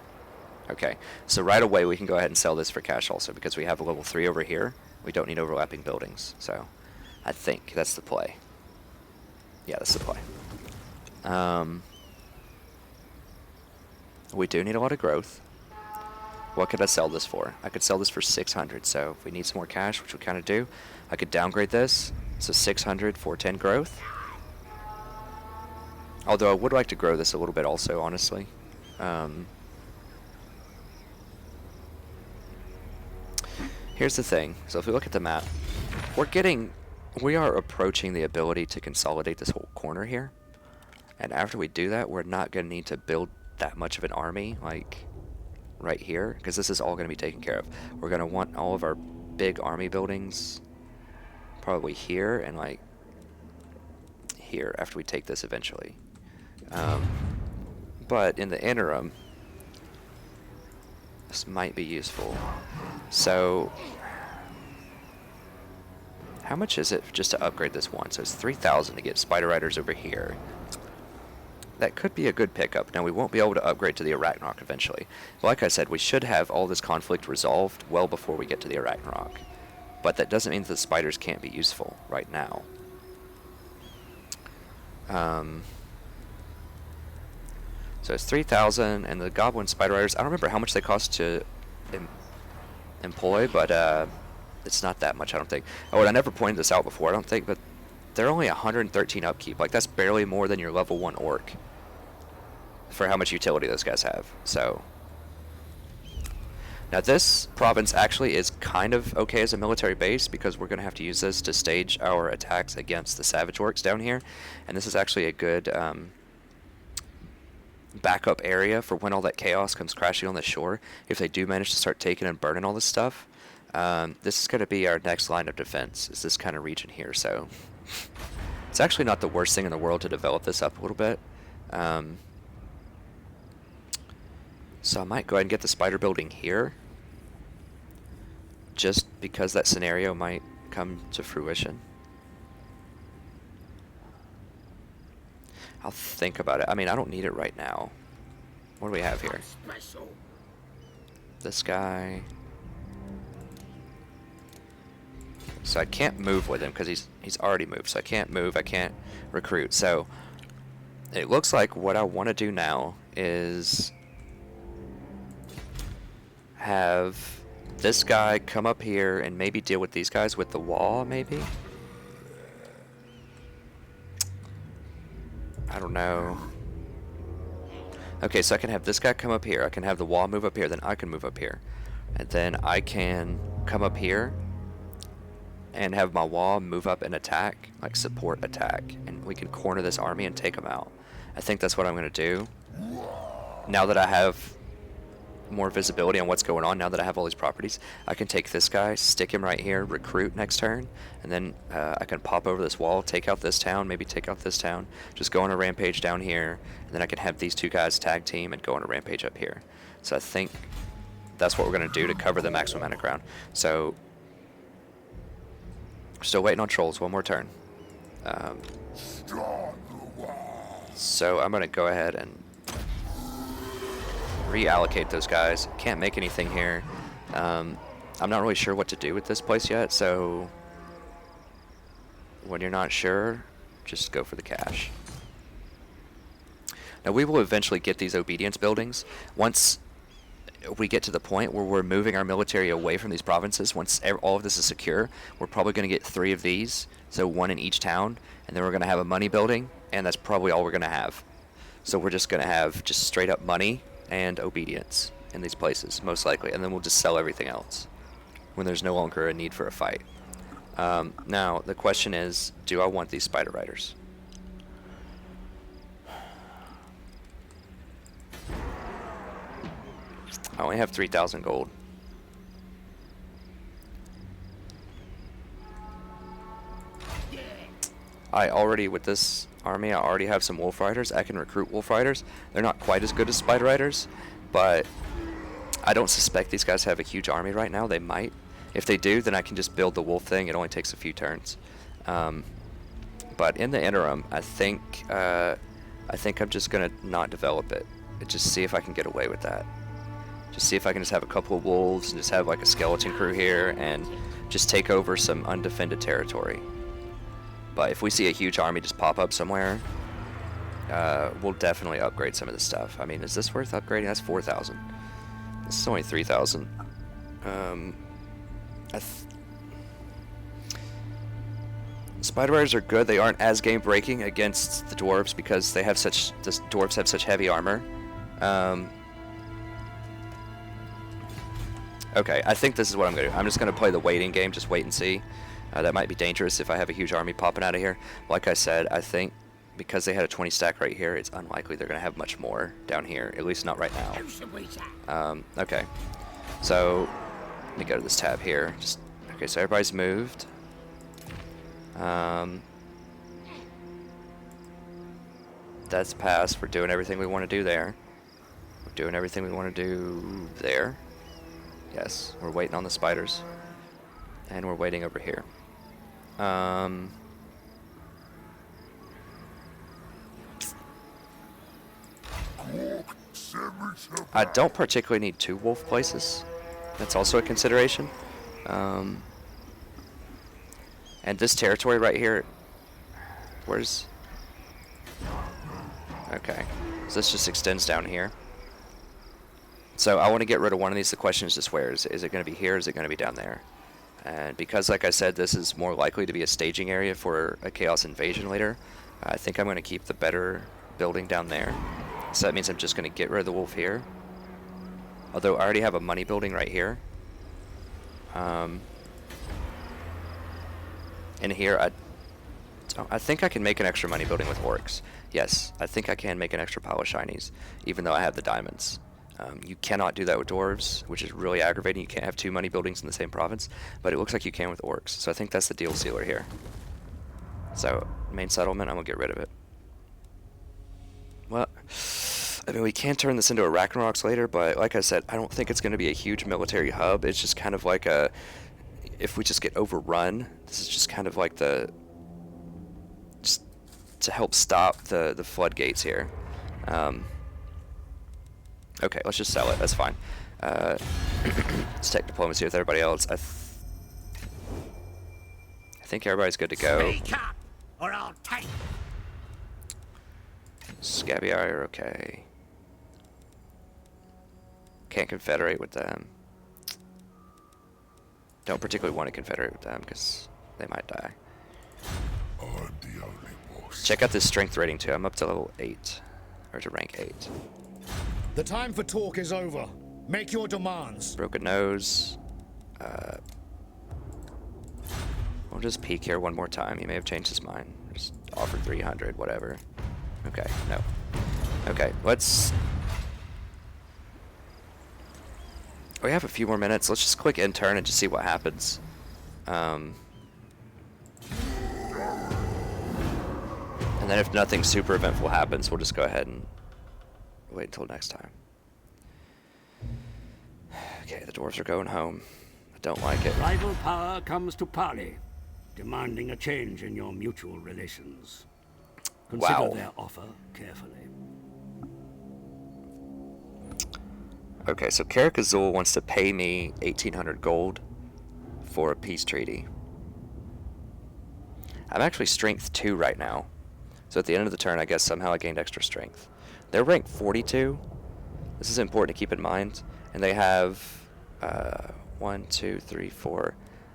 Okay, so right away we can go ahead and sell this for cash also because we have a level 3 over here. We don't need overlapping buildings, so I think that's the play. Yeah, that's the play. We do need a lot of growth. What could I sell this for? I could sell this for 600, so if we need some more cash, which we kind of do, I could downgrade this. So 600 for 10 growth. Although I would like to grow this a little bit also, honestly. Here's the thing. So if we look at the map, we are approaching the ability to consolidate this whole corner here. And after we do that, we're not going to need to build that much of an army, like right here, because this is all going to be taken care of. We're going to want all of our big army buildings probably here and like here after we take this eventually. But in the interim, this might be useful. So, how much is it just to upgrade this one? So it's 3,000 to get Spider Riders over here. That could be a good pickup. Now, we won't be able to upgrade to the Arachnarok eventually. Like I said, we should have all this conflict resolved well before we get to the Arachnarok. But that doesn't mean that the spiders can't be useful right now. So it's 3,000, and the Goblin Spider Riders, I don't remember how much they cost to employ, but it's not that much, I don't think. Oh, and I never pointed this out before, I don't think, but they're only 113 upkeep. Like, that's barely more than your level 1 orc for how much utility those guys have. So, now this province actually is kind of okay as a military base because we're going to have to use this to stage our attacks against the Savage Orcs down here. And this is actually a good backup area for when all that chaos comes crashing on the shore. If they do manage to start taking and burning all this stuff, this is going to be our next line of defense, is this kind of region here. So it's actually not the worst thing in the world to develop this up a little bit. So I might go ahead and get the spider building here, just because that scenario might come to fruition. I'll think about it. I mean, I don't need it right now. What do we have here? This guy. So I can't move with him because he's already moved. So I can't move. I can't recruit. So it looks like what I want to do now is have this guy come up here and maybe deal with these guys with the wall, maybe? I don't know. Okay, so I can have this guy come up here. I can have the wall move up here. Then I can move up here. And then I can come up here and have my wall move up and attack, like support attack. And we can corner this army and take them out. I think that's what I'm going to do. Now that I have more visibility on what's going on, now that I have all these properties, I can take this guy, stick him right here, recruit next turn, and then I can pop over this wall, take out this town, maybe take out this town, just go on a rampage down here, and then I can have these two guys tag team and go on a rampage up here. So I think that's what we're going to do to cover the maximum amount of ground. So, still waiting on trolls, one more turn. So I'm going to go ahead and reallocate those guys. Can't make anything here. I'm not really sure what to do with this place yet, so when you're not sure, just go for the cash. Now we will eventually get these obedience buildings. Once we get to the point where we're moving our military away from these provinces, once all of this is secure, we're probably going to get 3 of these, so 1 in each town, and then we're going to have a money building, and that's probably all we're going to have. So we're just going to have just straight up money and obedience in these places, most likely, and then we'll just sell everything else when there's no longer a need for a fight. Now the question is, do I want these spider riders? I only have 3,000 gold. I already, with this army, I already have some wolf riders. I can recruit wolf riders. They're not quite as good as spider riders, but I don't suspect these guys have a huge army right now. They might. If they do, then I can just build the wolf thing. It only takes a few turns. But in the interim, I think I'm just gonna not develop it. Just see if I can get away with that. Just see if I can just have a couple of wolves and just have like a skeleton crew here and just take over some undefended territory. But if we see a huge army just pop up somewhere, we'll definitely upgrade some of this stuff. I mean, is this worth upgrading? That's 4,000. This is only 3,000. Spider Riders are good. They aren't as game breaking against the dwarves because they have such. The dwarves have such heavy armor. Okay, I think this is what I'm gonna do. I'm just gonna play the waiting game. Just wait and see. That might be dangerous if I have a huge army popping out of here. Like I said, I think because they had a 20 stack right here, it's unlikely they're going to have much more down here, at least not right now. Okay, so let me go to this tab here. Okay, so everybody's moved. That's passed. We're doing everything we want to do there. We're doing everything we want to do there. Yes, we're waiting on the spiders. And we're waiting over here. I don't particularly need 2 wolf places. That's also a consideration. And this territory right here, where's... Okay, so this just extends down here. So I want to get rid of one of these. The question is just where. Is it going to be here or is it going to be down there? And because, like I said, this is more likely to be a staging area for a Chaos invasion later, I think I'm going to keep the better building down there. So that means I'm just going to get rid of the wolf here. Although I already have a money building right here. In here, I think I can make an extra money building with orcs. Yes, I think I can make an extra pile of shinies, even though I have the diamonds. You cannot do that with dwarves, which is really aggravating. You can't have 2 money buildings in the same province, but it looks like you can with orcs. So I think that's the deal sealer here. So, main settlement, I'm going to get rid of it. Well, I mean, we can turn this into a Ragnaroks later, but like I said, I don't think it's going to be a huge military hub. It's just kind of like a... If we just get overrun, this is just kind of like the... Just to help stop the floodgates here. Okay, let's just sell it. That's fine. Let's take diplomacy with everybody else. I think everybody's good to go. Speak up, or I'll take. Scabby Eye are okay. Can't confederate with them. Don't particularly want to confederate with them because they might die. I'm the only boss. Check out this strength rating too. I'm up to level 8. Or to rank 8. The time for talk is over. Make your demands. Broken nose. We'll just peek here one more time. He may have changed his mind. Just offered 300, whatever. Okay, no. Okay, let's... We have a few more minutes. Let's just click intern and just see what happens. And then if nothing super eventful happens, we'll just go ahead and wait until next time. Okay, the dwarves are going home. I don't like it. Rival power comes to parley, demanding a change in your mutual relations. Consider Wow. their offer carefully. Okay, so Karak Azul wants to pay me 1,800 gold for a peace treaty. I'm actually strength 2 right now. So at the end of the turn, I guess somehow I gained extra strength. They're ranked 42. This is important to keep in mind. And they have 1, 2, 3, 4.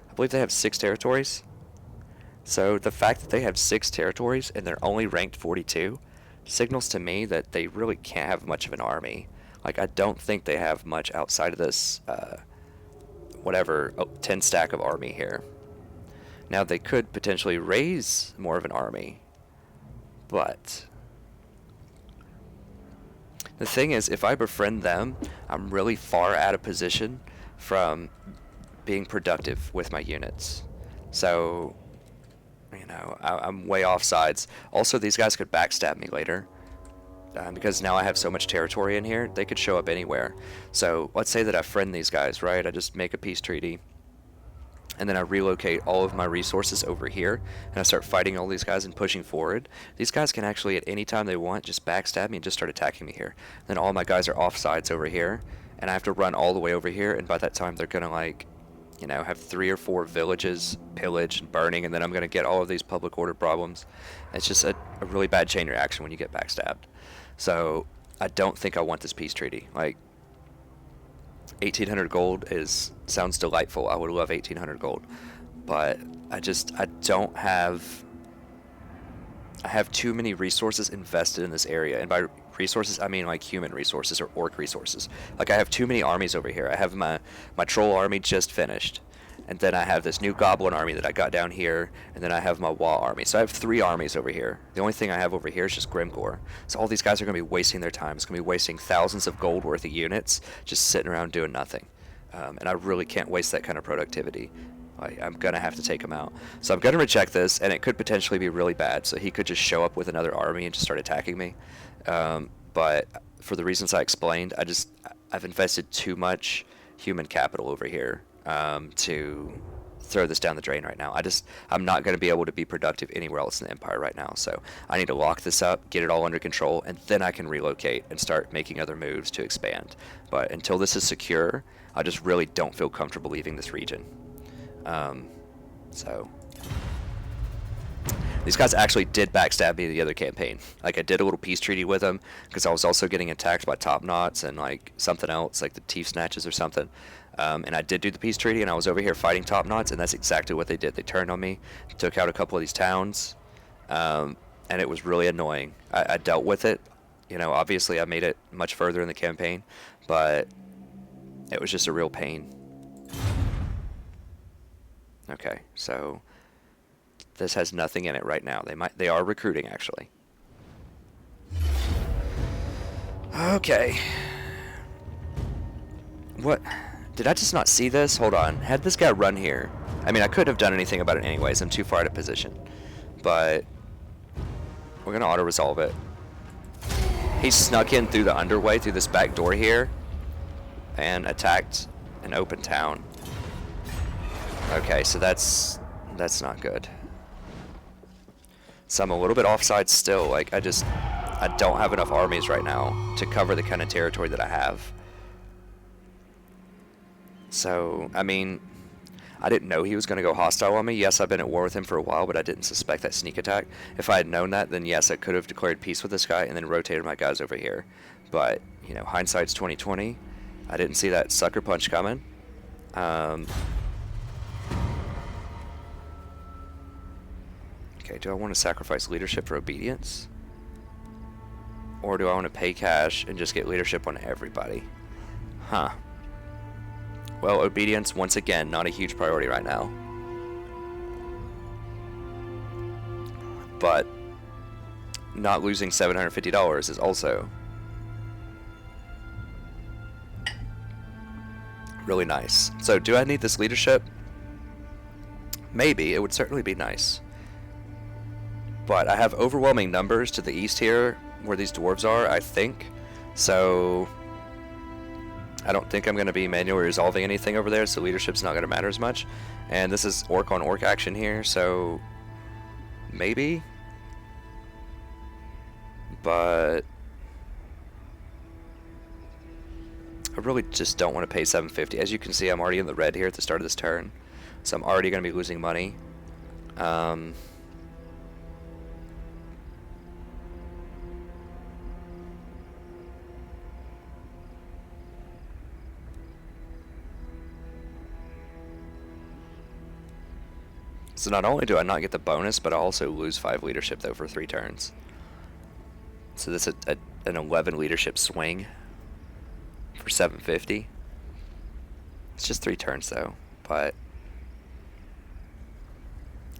I believe they have 6 territories. So the fact that they have 6 territories and they're only ranked 42 signals to me that they really can't have much of an army. Like, I don't think they have much outside of this, 10 stack of army here. Now, they could potentially raise more of an army, but the thing is, if I befriend them, I'm really far out of position from being productive with my units. So, you know, I'm way off sides. Also, these guys could backstab me later. Because now I have so much territory in here, they could show up anywhere. So let's say that I friend these guys, right? I just make a peace treaty, and then I relocate all of my resources over here, and I start fighting all these guys and pushing forward. These guys can actually, at any time they want, just backstab me and just start attacking me here. Then all my guys are offsides over here, and I have to run all the way over here, and by that time they're gonna, like, you know, have 3 or 4 villages pillaged and burning, and then I'm gonna get all of these public order problems. It's just a really bad chain reaction when you get backstabbed. So I don't think I want this peace treaty. Like, 1,800 gold sounds delightful. I would love 1,800 gold, but I don't have. I have too many resources invested in this area, and by resources I mean like human resources or orc resources. Like, I have too many armies over here. I have my troll army just finished, and then I have this new goblin army that I got down here, and then I have my Waagh army. So I have 3 armies over here. The only thing I have over here is just Grimgore. So all these guys are going to be wasting their time. It's going to be wasting thousands of gold worth of units just sitting around doing nothing. And I really can't waste that kind of productivity. Like, I'm gonna have to take him out. So I'm gonna reject this, and it could potentially be really bad. So he could just show up with another army and just start attacking me. But for the reasons I explained, I've invested too much human capital over here to throw this down the drain right now. I'm not going to be able to be productive anywhere else in the Empire right now. So I need to lock this up, get it all under control, and then I can relocate and start making other moves to expand. But until this is secure, I just really don't feel comfortable leaving this region. So these guys actually did backstab me the other campaign. Like, I did a little peace treaty with them because I was also getting attacked by top knots and like something else, like the teeth snatches or something. And I did do the peace treaty, and I was over here fighting top knots, and that's exactly what they did. They turned on me, took out a couple of these towns, and it was really annoying. I dealt with it. You know, obviously I made it much further in the campaign, but it was just a real pain. Okay, so this has nothing in it right now. They are recruiting, actually. Okay. What? Did I just not see this? Hold on. Had this guy run here. I mean, I couldn't have done anything about it anyways. I'm too far out of position. But we're going to auto-resolve it. He snuck in through the underway, through this back door here, and attacked an open town. Okay, so that's not good. So I'm a little bit offside still. Like, I don't have enough armies right now to cover the kind of territory that I have. So, I mean, I didn't know he was going to go hostile on me. Yes, I've been at war with him for a while, but I didn't suspect that sneak attack. If I had known that, then yes, I could have declared peace with this guy and then rotated my guys over here. But, you know, hindsight's 20/20. I didn't see that sucker punch coming. Okay, do I want to sacrifice leadership for obedience? Or do I want to pay cash and just get leadership on everybody? Huh. Well, obedience, once again, not a huge priority right now. But not losing $750 is also really nice. So do I need this leadership? Maybe. It would certainly be nice. But I have overwhelming numbers to the east here where these dwarves are, I think. So I don't think I'm going to be manually resolving anything over there, so leadership's not going to matter as much. And this is orc on orc action here, so maybe. But I really just don't want to pay $750. As you can see, I'm already in the red here at the start of this turn, so I'm already going to be losing money. So not only do I not get the bonus, but I also lose 5 leadership, though, for 3 turns. So this is an 11 leadership swing for 750. It's just 3 turns, though. But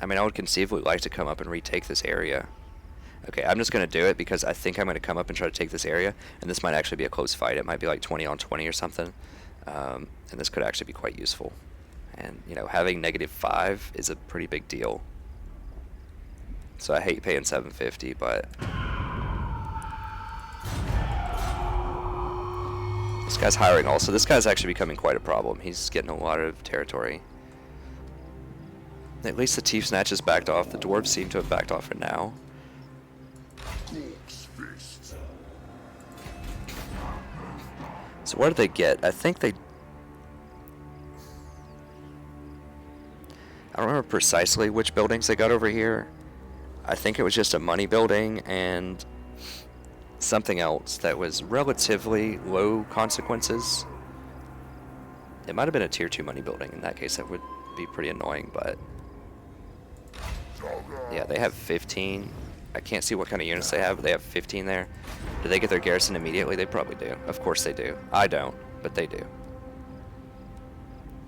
I mean, I would conceivably like to come up and retake this area. Okay, I'm just going to do it because I think I'm going to come up and try to take this area. And this might actually be a close fight. It might be like 20 on 20 or something. And this could actually be quite useful. And, you know, having -5 is a pretty big deal. So I hate paying $750, but this guy's hiring also. This guy's actually becoming quite a problem. He's getting a lot of territory. At least the teeth snatches backed off. The dwarves seem to have backed off for now. So what did they get? I think they... I don't remember precisely which buildings they got over here. I think it was just a money building and something else that was relatively low consequences. It might have been a tier 2 money building. In that case, that would be pretty annoying, but yeah, they have 15. I can't see what kind of units they have, but they have 15 there. Do they get their garrison immediately? They probably do. Of course they do. I don't, but they do.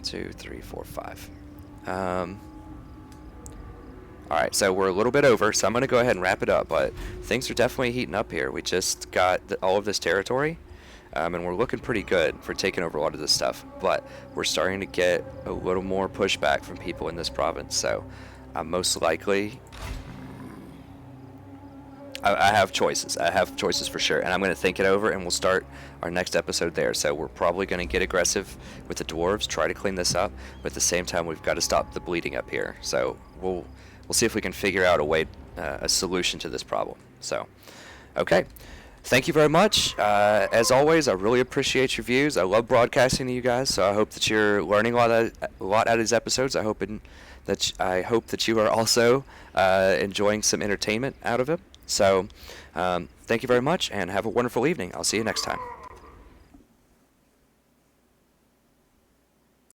2, 3, 4, 5. Alright, so we're a little bit over, so I'm going to go ahead and wrap it up, but things are definitely heating up here. We just got all of this territory. and we're looking pretty good for taking over a lot of this stuff. But we're starting to get a little more pushback from people in this province, so most likely I have choices. I have choices for sure, and I'm going to think it over, and we'll start our next episode there. So we're probably going to get aggressive with the dwarves, try to clean this up, but at the same time, we've got to stop the bleeding up here. So we'll see if we can figure out a way, a solution to this problem. So, okay. Thank you very much. As always, I really appreciate your views. I love broadcasting to you guys, so I hope that you're learning a lot out of these episodes. I hope that you are also enjoying some entertainment out of it. So, thank you very much, and have a wonderful evening. I'll see you next time.